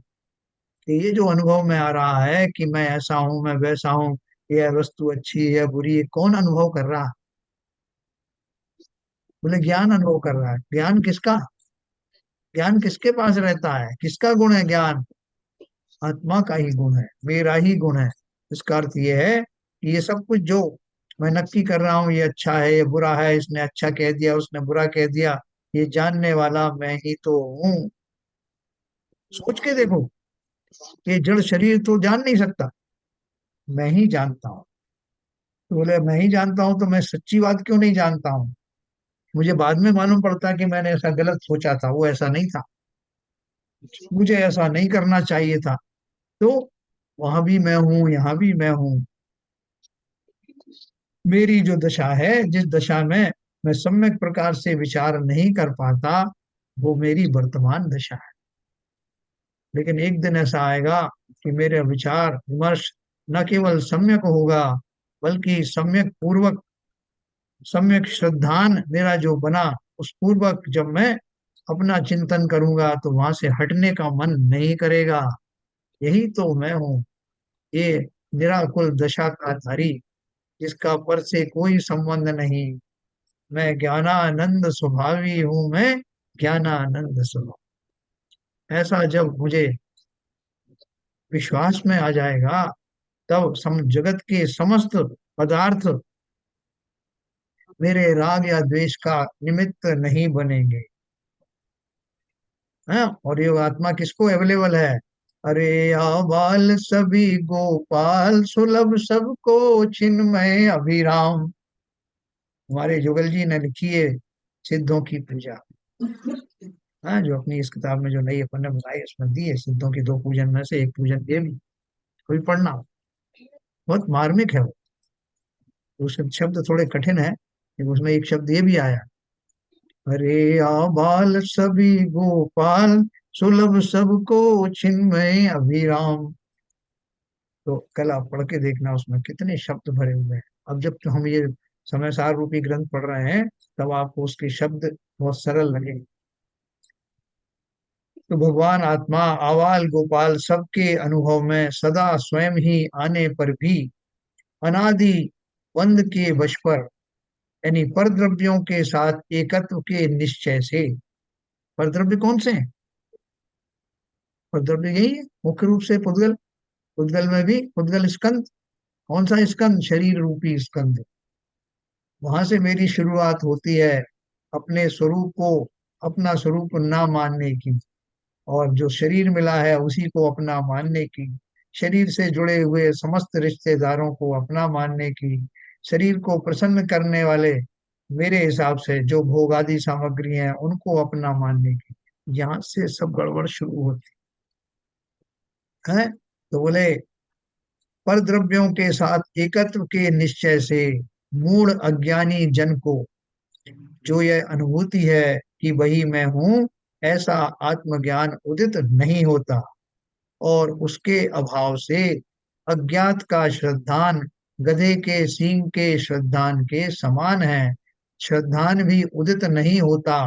कि ये जो अनुभव में आ रहा है कि मैं ऐसा हूं, मैं वैसा हूं, यह वस्तु अच्छी है बुरी है, कौन अनुभव कर रहा है? बोले ज्ञान अनुभव कर रहा है। ज्ञान किसका? ज्ञान किसके पास रहता है? किसका गुण है ज्ञान? आत्मा का ही गुण है, मेरा ही गुण है। इसका अर्थ ये है कि ये सब कुछ जो मैं नक्की कर रहा हूँ, ये अच्छा है ये बुरा है, इसने अच्छा कह दिया उसने बुरा कह दिया, ये जानने वाला मैं ही तो हूँ। सोच के देखो, ये जड़ शरीर तो जान नहीं सकता, मैं ही जानता हूँ। तो बोले मैं ही जानता हूँ तो मैं सच्ची बात क्यों नहीं जानता हूँ? मुझे बाद में मालूम पड़ता कि मैंने ऐसा गलत सोचा था, वो ऐसा नहीं था, मुझे ऐसा नहीं करना चाहिए था। तो वहां भी मैं हूँ, यहाँ भी मैं हूँ। मेरी जो दशा है, जिस दशा में मैं सम्यक प्रकार से विचार नहीं कर पाता, वो मेरी वर्तमान दशा है। लेकिन एक दिन ऐसा आएगा कि मेरे विचार विमर्श न केवल सम्यक होगा, बल्कि सम्यक पूर्वक, सम्यक श्रद्धान मेरा जो बना, उस पूर्वक जब मैं अपना चिंतन करूंगा तो वहां से हटने का मन नहीं करेगा। यही तो मैं हूँ, ये निराकुल दशा का धारी, जिसका पर से कोई संबंध नहीं। मैं ज्ञानानंद स्वभावी हूं, मैं ज्ञानानंद स्वभाव। ऐसा जब मुझे विश्वास में आ जाएगा, तब जगत के समस्त पदार्थ मेरे राग या द्वेष का निमित्त नहीं बनेंगे। है, और ये आत्मा किसको अवेलेबल है? अरे आबाल सभी गोपाल सुलभ सबको चिन्मय अभिराम। हमारे जुगल जी ने लिखी है सिद्धों की पूजा। हाँ, जो अपनी इस किताब में जो नई अपन ने बनाई उसमें दी है सिद्धों की दो पूजन में से एक पूजन ये भी कोई पढ़ना। बहुत मार्मिक है वो। उसके शब्द थोड़े कठिन है, लेकिन उसमें एक शब्द ये भी आया, अरे आबाल सभी गोपाल सुलभ सबको चिन्मय अभिराम। तो कल आप पढ़ के देखना उसमें कितने शब्द भरे हुए हैं। अब जब तो हम ये समय सार रूपी ग्रंथ पढ़ रहे हैं, तब आपको उसके शब्द बहुत सरल लगेंगे। तो भगवान आत्मा आवाल गोपाल सबके अनुभव में सदा स्वयं ही आने पर भी अनादि बंध के वश पर, यानी परद्रव्यों के साथ एकत्व के निश्चय से। परद्रव्य कौन से हैं? परद्रव्य यही है मुख्य रूप से पुद्गल। पुद्गल में भी पुद्गल स्कंद, कौन सा स्कंद? शरीर रूपी स्कंद। वहां से मेरी शुरुआत होती है अपने स्वरूप को अपना स्वरूप ना मानने की, और जो शरीर मिला है उसी को अपना मानने की, शरीर से जुड़े हुए समस्त रिश्तेदारों को अपना मानने की, शरीर को प्रसन्न करने वाले मेरे हिसाब से जो भोग आदि सामग्री हैं उनको अपना मानने की। यहाँ से सब गड़बड़ शुरू होती है। तो बोले पर द्रव्यों के साथ एकत्व के निश्चय से, मूढ़ अज्ञानी जन को जो यह अनुभूति है कि वही मैं हूँ, ऐसा आत्मज्ञान उदित नहीं होता। और उसके अभाव से अज्ञात का श्रद्धान गधे के सींग के श्रद्धान के समान है। श्रद्धान भी उदित नहीं होता।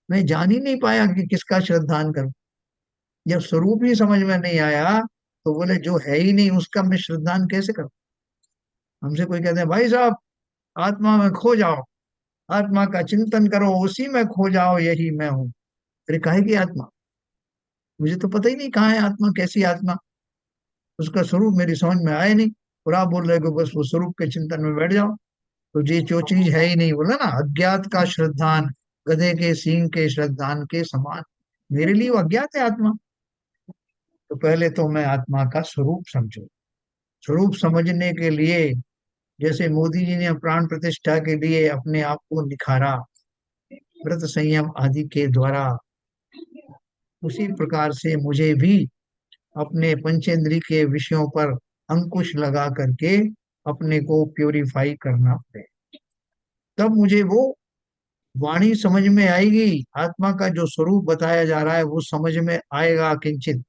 मैं जान ही नहीं पाया कि किसका श्रद्धान करूं। जब स्वरूप ही समझ में नहीं आया तो बोले जो है ही नहीं उसका मैं श्रद्धान कैसे करूं। हमसे कोई कहते हैं भाई साहब आत्मा में खो जाओ, आत्मा का चिंतन करो, उसी में खो जाओ, यही मैं हूँ। अरे काहे की आत्मा, मुझे तो पता ही नहीं कहाँ है आत्मा, कैसी आत्मा, उसका स्वरूप मेरी समझ में आया नहीं। और आप बोल रहे हो बस वो स्वरूप के चिंतन में बैठ जाओ। तो ये जो चीज है ही नहीं, बोला ना अज्ञात का श्रद्धान गधे के सींग के श्रद्धान के समान, मेरे लिए वो अज्ञात है आत्मा। तो पहले तो मैं आत्मा का स्वरूप समझू। स्वरूप समझने के लिए जैसे मोदी जी ने प्राण प्रतिष्ठा के लिए अपने आप को निखारा व्रत संयम आदि के द्वारा, उसी प्रकार से मुझे भी अपने पंचेंद्री के विषयों पर अंकुश लगा करके अपने को प्योरीफाई करना पड़े। तब मुझे वो वाणी समझ में आएगी, आत्मा का जो स्वरूप बताया जा रहा है वो समझ में आएगा किंचित।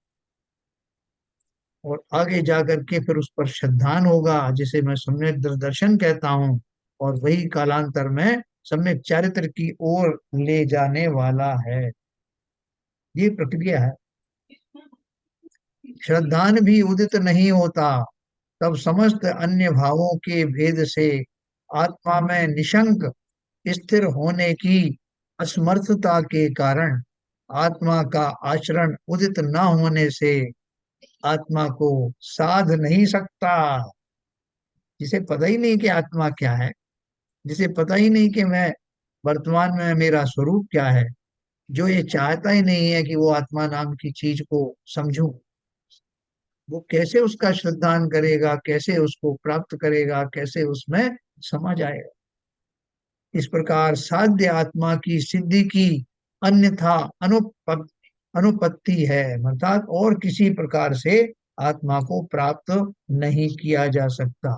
और आगे जा करके फिर उस पर श्रद्धान होगा, जिसे मैं सम्यक दर्शन कहता हूँ। और वही कालांतर में सम्यक चारित्र की ओर ले जाने वाला है। ये प्रक्रिया है। श्रद्धान भी उदित नहीं होता। तब समस्त अन्य भावों के भेद से आत्मा में निशंक स्थिर होने की असमर्थता के कारण आत्मा का आचरण उदित न होने से आत्मा को साध नहीं सकता। जिसे पता ही नहीं कि आत्मा क्या है, जिसे पता ही नहीं कि मैं वर्तमान में मेरा स्वरूप क्या है, जो ये चाहता ही नहीं है कि वो आत्मा नाम की चीज को समझूं, वो कैसे उसका श्रद्धान करेगा, कैसे उसको प्राप्त करेगा, कैसे उसमें समझ आएगा। इस प्रकार साध्य आत्मा की सिद्धि की अन्यथा अनुपत्ति है, अर्थात और किसी प्रकार से आत्मा को प्राप्त नहीं किया जा सकता,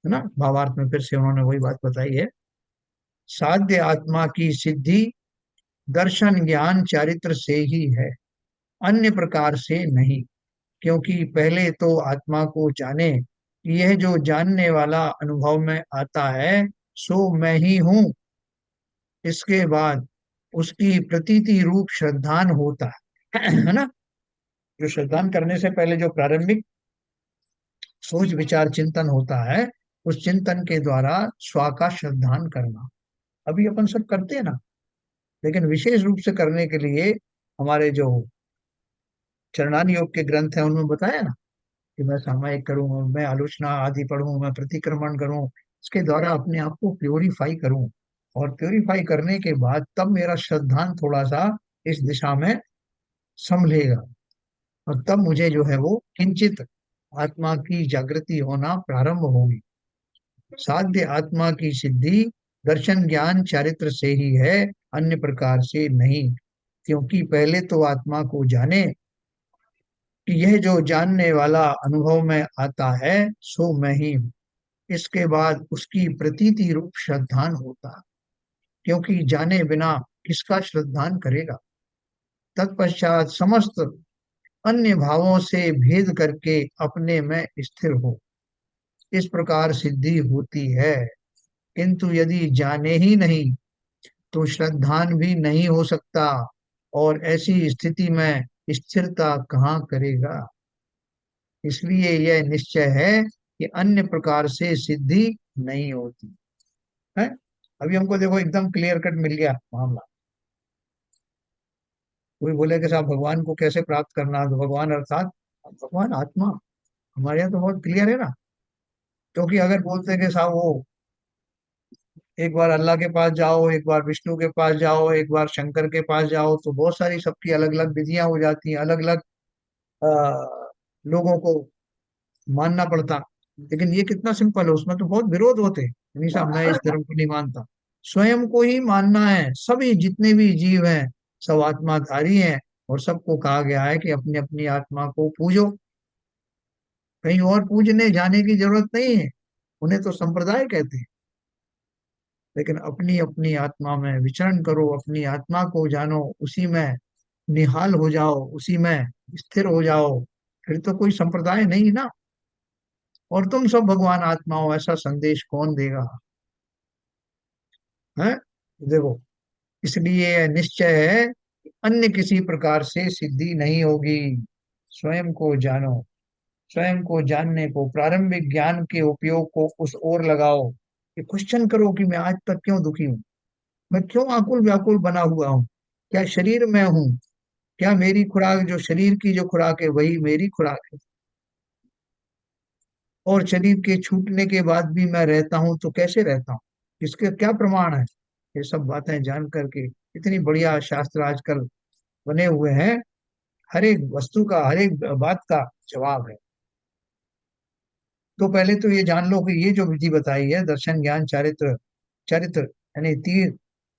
है ना। भावार्थ में फिर से उन्होंने वही बात बताई है। साध्य आत्मा की सिद्धि दर्शन ज्ञान चारित्र से ही है, अन्य प्रकार से नहीं। क्योंकि पहले तो आत्मा को जाने कि यह जो जानने वाला अनुभव में आता है सो मैं ही हूँ। इसके बाद उसकी प्रतीति रूप श्रद्धान होता है ना। जो श्रद्धान करने से पहले जो प्रारंभिक सोच विचार चिंतन होता है, उस चिंतन के द्वारा स्वा का श्रद्धान करना अभी अपन सब करते हैं ना। लेकिन विशेष रूप से करने के लिए हमारे जो चरणान योग के ग्रंथ है उनमें बताया ना कि मैं सामायिक करूं, मैं आलोचना आदि पढ़ूं, मैं प्रतिक्रमण करूं, इसके द्वारा अपने आप को प्योरीफाई करूं। और प्योरीफाई करने के बाद तब मेरा श्रद्धान थोड़ा सा इस दिशा में संभलेगा। और तब मुझे जो है वो किंचित आत्मा की जागृति होना प्रारंभ होगी। साध्य आत्मा की सिद्धि दर्शन ज्ञान चारित्र से ही है, अन्य प्रकार से नहीं। क्योंकि पहले तो आत्मा को जाने कि यह जो जानने वाला अनुभव में आता है सो मैं ही हूँ। इसके बाद उसकी प्रतीति रूप श्रद्धान होता, क्योंकि जाने बिना किसका श्रद्धान करेगा। तत्पश्चात समस्त अन्य भावों से भेद करके अपने में स्थिर हो, इस प्रकार सिद्धि होती है। किंतु यदि जाने ही नहीं तो श्रद्धान भी नहीं हो सकता, और ऐसी स्थिति में स्थिरता कहाँ करेगा। इसलिए यह निश्चय है कि अन्य प्रकार से सिद्धि नहीं होती है। अभी हमको देखो एकदम क्लियर कट मिल गया मामला। कोई बोले कि साहब भगवान को कैसे प्राप्त करना, तो भगवान अर्थात भगवान आत्मा, हमारे यहाँ तो बहुत क्लियर है ना। क्योंकि अगर बोलते हैं कि साहब वो एक बार अल्लाह के पास जाओ, एक बार विष्णु के पास जाओ, एक बार शंकर के पास जाओ, तो बहुत सारी सबकी अलग अलग विधियां हो जाती हैं, अलग अलग लोगों को मानना पड़ता। लेकिन ये कितना सिंपल है, उसमें तो बहुत विरोध होते हैं, नहीं साहब मैं इस धर्म को नहीं मानता। स्वयं को ही मानना है। सभी जितने भी जीव हैं सब आत्माधारी हैं, और सबको कहा गया है कि अपनी अपनी आत्मा को पूजो, कहीं और पूजने जाने की जरूरत नहीं है। उन्हें तो संप्रदाय कहते हैं। लेकिन अपनी अपनी आत्मा में विचरण करो, अपनी आत्मा को जानो, उसी में निहाल हो जाओ, उसी में स्थिर हो जाओ, फिर तो कोई संप्रदाय नहीं ना। और तुम सब भगवान आत्मा हो, ऐसा संदेश कौन देगा? है, देखो, इसलिए यह निश्चय है कि अन्य किसी प्रकार से सिद्धि नहीं होगी। स्वयं को जानो, स्वयं को जानने को, प्रारंभिक ज्ञान के उपयोग को उस ओर लगाओ। ये क्वेश्चन करो कि मैं आज तक क्यों दुखी हूँ, मैं क्यों आकुल व्याकुल बना हुआ हूँ, क्या शरीर में हूँ, क्या मेरी खुराक, जो शरीर की जो खुराक है वही मेरी खुराक है, और शरीर के छूटने के बाद भी मैं रहता हूँ तो कैसे रहता हूँ, इसके क्या प्रमाण है? ये सब बातें जान करके, इतनी बढ़िया शास्त्र आजकल बने हुए हैं, हर एक वस्तु का, हर एक बात का जवाब है। तो पहले तो ये जान लो कि ये जो विधि बताई है, दर्शन ज्ञान चारित्र, चरित्र, यानी तीन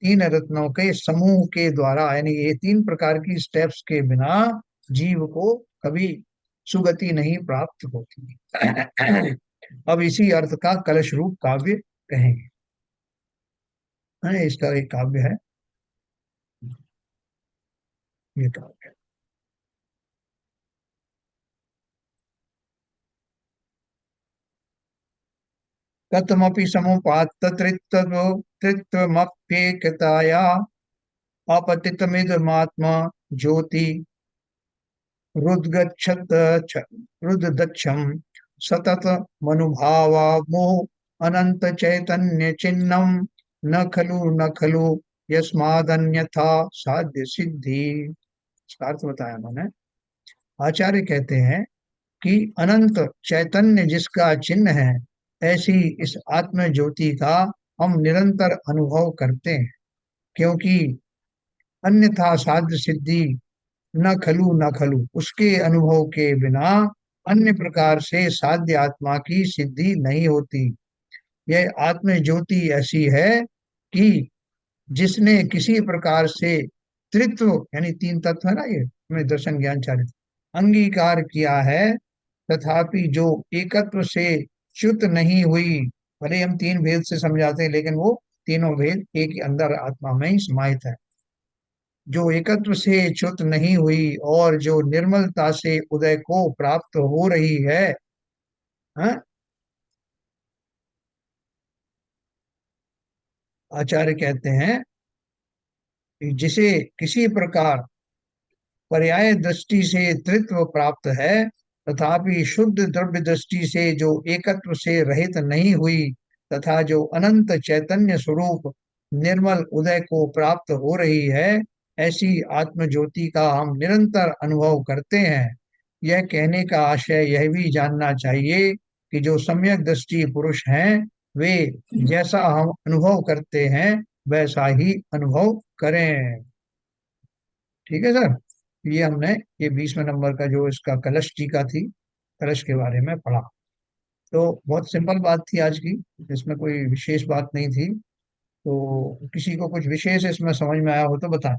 तीन रत्नों के समूह के द्वारा, यानी ये तीन प्रकार की स्टेप्स के बिना जीव को कभी सुगति नहीं प्राप्त होती। अब इसी अर्थ का कलश रूप काव्य कहेंगे। इसका एक काव्य है, ये काव्य है। कथमपि समुपात्त त्रित्वमप्येकताया अपतितमिदमात्मा ज्योति रुद्गच्छत रुद्दक्षम सतत मनुभावा मोह अनंत चैतन्य चिन्हम न खलु यस्मादन्यथा साध्य सिद्धि। इसका अर्थ बताया मैंने। आचार्य कहते हैं कि अनंत चैतन्य जिसका चिन्ह है, ऐसी इस आत्म ज्योति का हम निरंतर अनुभव करते हैं, क्योंकि अन्यथा साध्य सिद्धि न खलु, उसके अनुभव के बिना अन्य प्रकार से साध्य आत्मा की सिद्धि नहीं होती। यह आत्म ज्योति ऐसी है कि जिसने किसी प्रकार से त्रित्व, यानी तीन तत्व है ना, ये हमें दर्शन ज्ञान चारित्र अंगीकार किया है, तथापि जो एकत्व से च्युत नहीं हुई। भले हम तीन भेद से समझाते हैं, लेकिन वो तीनों भेद एक ही अंदर आत्मा में ही समाहित है। जो एकत्व से च्युत नहीं हुई और जो निर्मलता से उदय को प्राप्त हो रही है, हाँ? आचार्य कहते हैं कि जिसे किसी प्रकार पर्याय दृष्टि से त्रित्व प्राप्त है, तथापि शुद्ध द्रव्य दृष्टि से जो एकत्व से रहित नहीं हुई, तथा जो अनंत चैतन्य स्वरूप निर्मल उदय को प्राप्त हो रही है, ऐसी आत्म ज्योति का हम निरंतर अनुभव करते हैं। यह कहने का आशय यह भी जानना चाहिए कि जो सम्यक दृष्टि पुरुष हैं, वे जैसा हम अनुभव करते हैं वैसा ही अनुभव करें। ठीक है सर। ये हमने, ये 20वें नंबर का जो इसका कलश टीका थी, कलश के बारे में पढ़ा। तो बहुत सिंपल बात थी आज की, इसमें कोई विशेष बात नहीं थी। तो किसी को कुछ विशेष इसमें समझ में आया हो तो बताएं।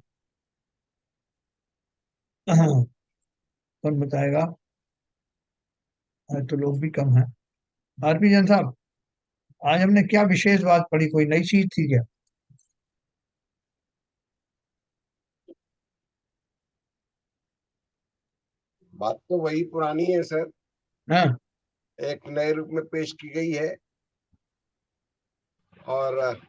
कौन बताएगा? आज तो लोग भी कम हैं। आरपी जैन साहब, आज हमने क्या विशेष बात पढ़ी, कोई नई चीज थी क्या? बात तो वही पुरानी है सर, हाँ। एक नए रूप में पेश की गई है। और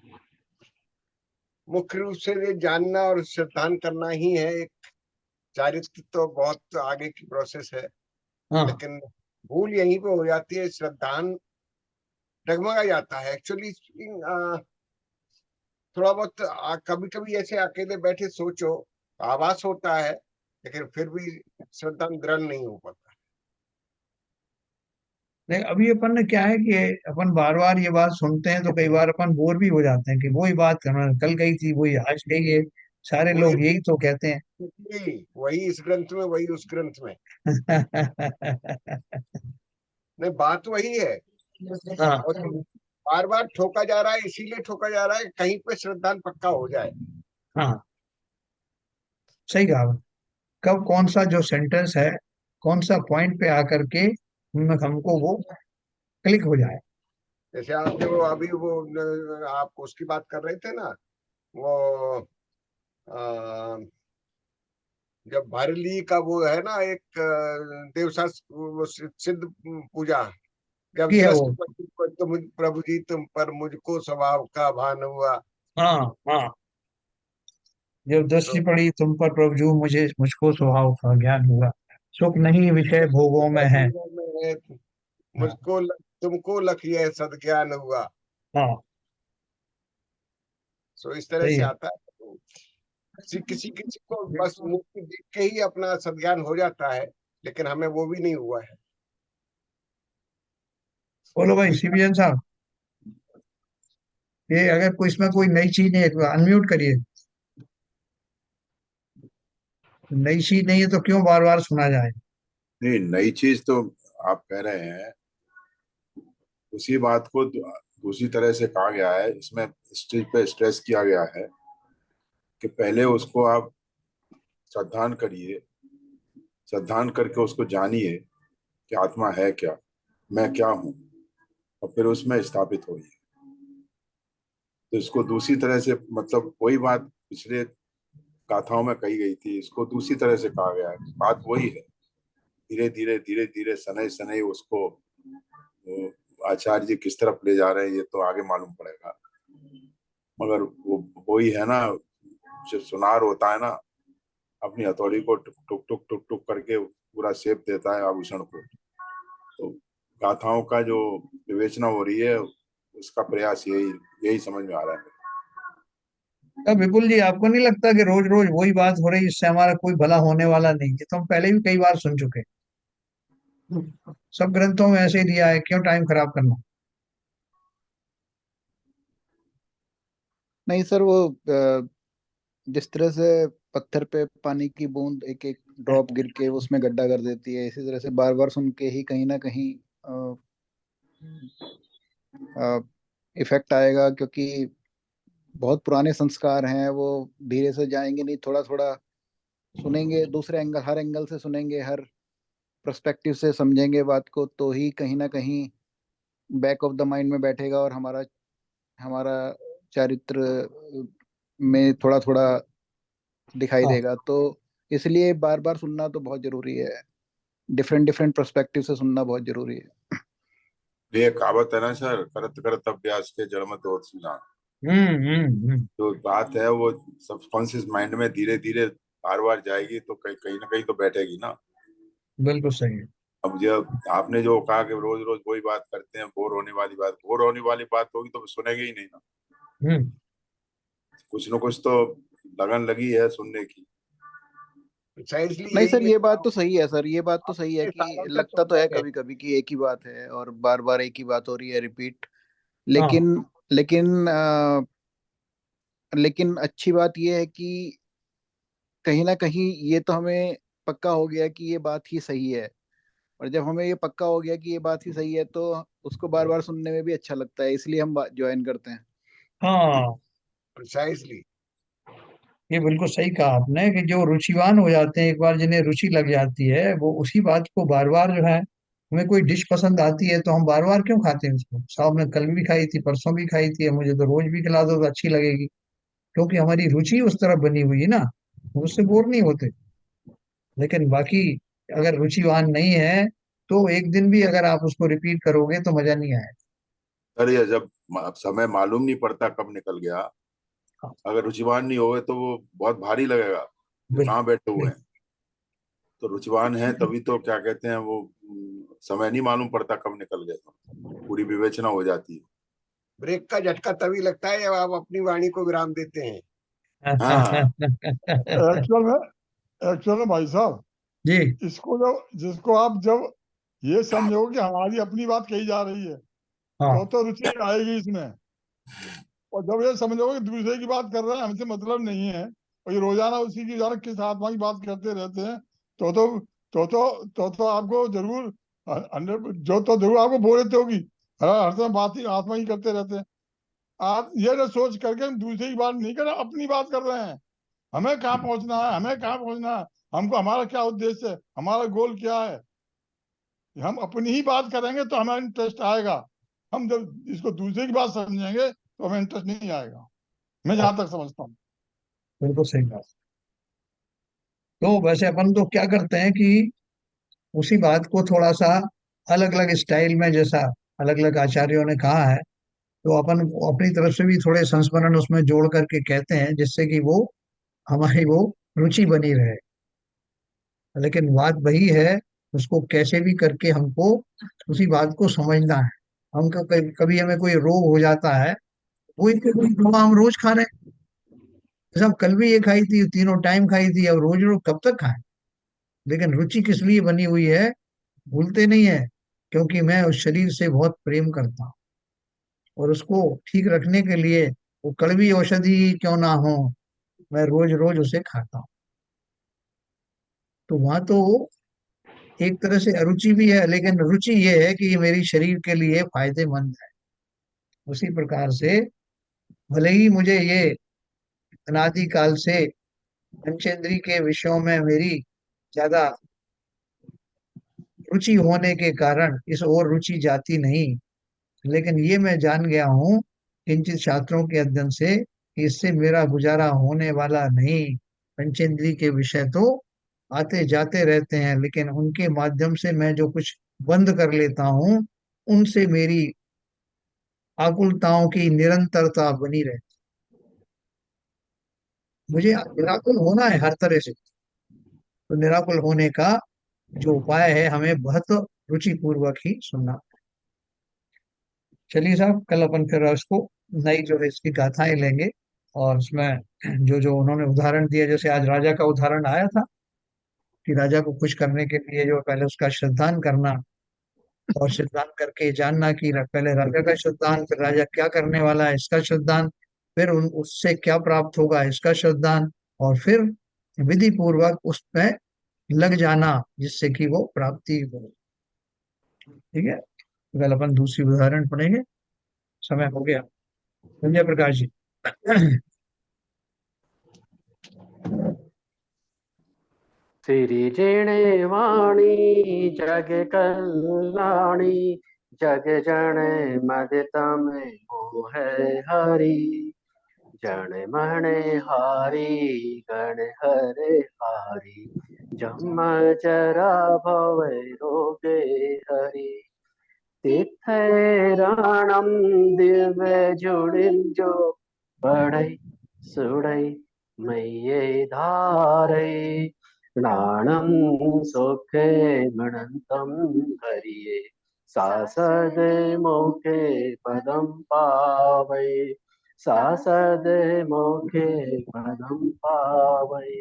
मुख्य रूप से ये जानना और श्रद्धान करना ही है। एक चारित्र तो बहुत आगे की प्रोसेस है, हाँ। लेकिन भूल यहीं पे हो जाती है। श्रद्धान डगमगा जाता है एक्चुअली। थोड़ा बहुत कभी कभी ऐसे अकेले बैठे सोचो, आभास होता है, लेकिन फिर भी श्रद्धान दृढ़ नहीं हो पाता। नहीं, अभी अपन ने क्या है कि अपन बार बार ये बात सुनते हैं तो कई बार अपन बोर भी हो जाते हैं कि वही बात करना, कल गई थी वही आज गई है, सारे वही लोग यही तो कहते हैं। वही इस ग्रंथ में, वही उस ग्रंथ में। नहीं, बात वही है। हाँ। और जो बार बार ठोका जा रहा है, इसीलिए ठोका जा रहा है कहीं पे श्रद्धान पक्का हो जाए। हाँ, सही कहा। कब कौन सा जो सेंटेंस है, कौन सा पॉइंट पे आकर के हमको वो क्लिक हो जाए। जैसे आप जो अभी वो आप उसकी बात कर रहे थे ना, वो जब भरली का वो है ना एक देवसा वो सिद्ध पूजा, जब की है वो। दृष्टि पट्टी पर तुम प्रभु जी तुम पर मुझको स्वभाव का भान हुआ। हाँ हाँ, जब तो दृष्टि पड़ी तुम पर प्रभु मुझको स्वभाव का ज्ञान हुआ, सुख नहीं विषय भोगों में है। हाँ मुझको तुमको लख यह सद्ज्ञान हुआ। हाँ, सो इस तरह सही से है। आता है। तो किसी किसी किसी को बस मूर्ति देख के ही अपना सद्ज्ञान हो जाता है, लेकिन हमें वो भी नहीं हुआ है। बोलो भाई इस सीबीएन साहब, ये अगर कोई इसमें कोई नई चीज नहीं है, अनम्यूट करिए। नई चीज नहीं है तो क्यों बार बार सुना जाए। नहीं, नई चीज तो आप कह रहे हैं, उसी बात को दूसरी तरह से कहा गया है। इसमें इस चीज पे स्ट्रेस किया गया है कि पहले उसको आप श्रद्धान करिए, श्रद्धान करके उसको जानिए कि आत्मा है क्या, मैं क्या हूँ, और फिर उसमें स्थापित होइए। तो इसको दूसरी तरह से, मतलब वही बात पिछले गाथाओं में कही गई थी, इसको दूसरी तरह से कहा गया है। बात वही है, धीरे धीरे सनई सनई उसको वो आचार्य जी किस तरफ ले जा रहे हैं ये तो आगे मालूम पड़ेगा। मगर वो वही है ना, जो सुनार होता है ना, अपनी हथौड़ी को टुक टुक टुक टुक टुक करके पूरा शेप देता है आभूषण को। तो गाथाओं का जो विवेचना हो रही है, उसका प्रयास यही यही समझ में आ रहा है। अब विपुल जी, आपको नहीं लगता कि रोज रोज वही बात हो रही है, इससे हमारा कोई भला होने वाला नहीं? ये तो हम पहले भी कई बार सुन चुके हैं। सब ग्रंथों में ऐसे ही दिया है, क्यों टाइम खराब करना। नहीं सर, वो जिस तरह से पत्थर पे पानी की बूंद एक एक ड्रॉप गिर के उसमें गड्ढा कर देती है, इसी तरह से बार बार सुन के ही कहीं ना कहीं इफेक्ट आएगा, क्योंकि बहुत पुराने संस्कार हैं। वो धीरे से जाएंगे नहीं, थोड़ा थोड़ा सुनेंगे, दूसरे एंगल, हर एंगल से सुनेंगे, हर पर्सपेक्टिव से समझेंगे बात को, तो ही कहीं ना कहीं बैक ऑफ द माइंड में बैठेगा और हमारा हमारा चरित्र में थोड़ा थोड़ा दिखाई हाँ देगा। तो इसलिए बार बार सुनना तो बहुत जरूरी है, डिफरेंट डिफरेंट पर्सपेक्टिव से सुनना बहुत जरूरी है। ये कहावत है ना सर, करत करत अभ्यास के जड़ मत होत सुजान। जो बात है वो सबकॉन्शियस माइंड में धीरे धीरे बार बार जाएगी तो कहीं कहीं ना कहीं तो बैठेगी ना। बिल्कुल सही है। अब जब आपने जो कहा कि रोज रोज वही बात करते हैं, बोर होने वाली बात होगी तो सुनेंगे ही नहीं ना। हम्म। कुछ न कुछ तो लगन लगी है सुनने की। प्रिसाइजली नहीं यही सर, मैं ये कह बात रहा तो हूँ। सही है सर, ये बात तो आप सही है इतने कि सालों से लगता सुन तो है रहे हैं। कभी कभी कि एक ही बात है और बार बार एक ही बात हो रही है, रिपीट। हाँ लेकिन लेकिन लेकिन अच्छी बात ये है कि कहीं ना कहीं ये तो हमें पक्का हो गया कि ये बात ही सही है। और जब हमें ये पक्का हो गया कि ये बात ही सही है, तो उसको बार बार सुनने में भी अच्छा लगता है, इसलिए हम ज्वाइन करते हैं। हाँ, प्रिसाइजली। ये बिल्कुल सही कहा आपने कि जो रुचिवान हो जाते हैं, एक बार जिन्हें रुचि लग जाती है, वो उसी बात को बार बार जो है, हमें कोई डिश पसंद आती है तो हम बार बार क्यों खाते हैं उसको। साहब ने कल भी खाई थी, परसों भी खाई थी, अब मुझे तो रोज भी खिला दो तो अच्छी लगेगी, क्योंकि हमारी रुचि उस तरफ बनी हुई है ना। हम उससे बोर नहीं होते। लेकिन बाकी अगर रुचिवान नहीं है, तो एक दिन भी अगर आप उसको रिपीट करोगे तो मजा नहीं आएगा। अरे जब समय मालूम नहीं पड़ता कब निकल गया, हाँ, अगर रुचिवान नहीं होगे तो वो बहुत भारी लगेगा कि कहाँ बैठे हुए बिल्कुल। हैं। तो रुचिवान है तभी तो क्या कहते हैं वो, समय नहीं मालूम पड़ता कब निकल गया, तो पूरी विवेचना हो जाती है। ब्रेक का झटका तभी लगता है जब आप अपनी वाणी को विराम देते हैं। हाँ एक्चुअल में एक्चुअल में भाई साहब, जी। इसको जब जिसको आप जब ये समझो कि हमारी अपनी बात कही जा रही है, हाँ तो रुचि आएगी इसमें। और जब ये समझोगे कि दूसरे की बात कर रहे हैं, हमसे मतलब नहीं है, और ये रोजाना उसी की जाने किस आत्मा की बात करते रहते हैं, तो तो तो आपको जरूर हंड्रेड जो तो जरूर आपको बोर रहते होगी। हर समय बात ही आत्मा ही करते रहते हैं। आप ये ना सोच करके हम दूसरे की बात नहीं कर रहे, अपनी बात कर रहे हैं। हमें कहाँ पहुंचना है, हमें कहाँ पहुंचना है, हमको हमारा क्या उद्देश्य है, हमारा गोल क्या है। हम अपनी ही बात करेंगे तो हमें इंटरेस्ट आएगा। हम जब इसको दूसरे की बात समझेंगे तो हमें इंटरेस्ट नहीं आएगा, मैं जहां तक समझता हूँ। बिल्कुल सही बात। तो वैसे अपन तो क्या करते हैं कि उसी बात को थोड़ा सा अलग अलग स्टाइल में, जैसा अलग अलग आचार्यों ने कहा है, तो अपन अपनी तरफ से भी थोड़े संस्मरण उसमें जोड़ करके कहते हैं, जिससे कि वो हमारी वो रुचि बनी रहे। लेकिन बात वही है, उसको कैसे भी करके हमको उसी बात को समझना है। हमको कभी हमें कोई रोग हो जाता है, वो इतनी बड़ी दवा हम रोज खा रहे हैं। जैसे हम कल भी ये खाई थी, तीनों टाइम खाई थी, अब रोज रोज कब तक खाएं? लेकिन रुचि किस लिए बनी हुई है, भूलते नहीं है, क्योंकि मैं उस शरीर से बहुत प्रेम करता हूँ, और उसको ठीक रखने के लिए वो कड़वी औषधि ही क्यों ना हो, मैं रोज रोज उसे खाता हूँ। तो वहां तो एक तरह से अरुचि भी है, लेकिन रुचि ये है कि ये मेरी शरीर के लिए फायदेमंद है। उसी प्रकार से भले ही मुझे ये अनादि काल से पंचेंद्री के विषयों में मेरी ज्यादा रुचि होने के कारण इस ओर रुचि जाती नहीं, लेकिन ये मैं जान गया हूँ किंचित शास्त्रों के अध्ययन से कि इससे मेरा गुजारा होने वाला नहीं। पंचेंद्री के विषय तो आते जाते रहते हैं, लेकिन उनके माध्यम से मैं जो कुछ बंद कर लेता हूँ, उनसे मेरी आकुलताओं की निरंतरता बनी रहे। मुझे निराकुल होना है हर तरह से। तो निराकुल होने का जो उपाय है, हमें बहुत रुचि पूर्वक ही सुनना। चलिए साहब, कल अपन फिर इसको नई जो है इसकी गाथाएं लेंगे, और उसमें जो जो उन्होंने उदाहरण दिए, जैसे आज राजा का उदाहरण आया था कि राजा को खुश करने के लिए जो पहले उसका श्रद्धान करना, और श्रद्धान करके जानना कि पहले राजा का श्रद्धान, फिर राजा क्या करने वाला है इसका श्रद्धान, फिर उससे क्या प्राप्त होगा इसका श्रद्धान, और फिर विधि पूर्वक उसमें लग जाना जिससे कि वो प्राप्ति हो। ठीक है, कल अपन दूसरी उदाहरण पढ़ेंगे। समय हो गया। संजय प्रकाश जी। सिरिजिणे वाणी जग कल्याणी, जग जन मद तम मोह हरि, जन मन हारी गण हरे हारी, जम जरा भव रोगे हरि, तिथैराणम दिव्य जुड़िल जो, पढ़ै सुड़ै मैये धारै, प्राणम सुखे मणंतम हरिये, सासद मोखे पदम पावै, सासद मोखे पदम पावै।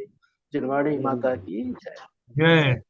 जिनवाणी माता की जय। जय।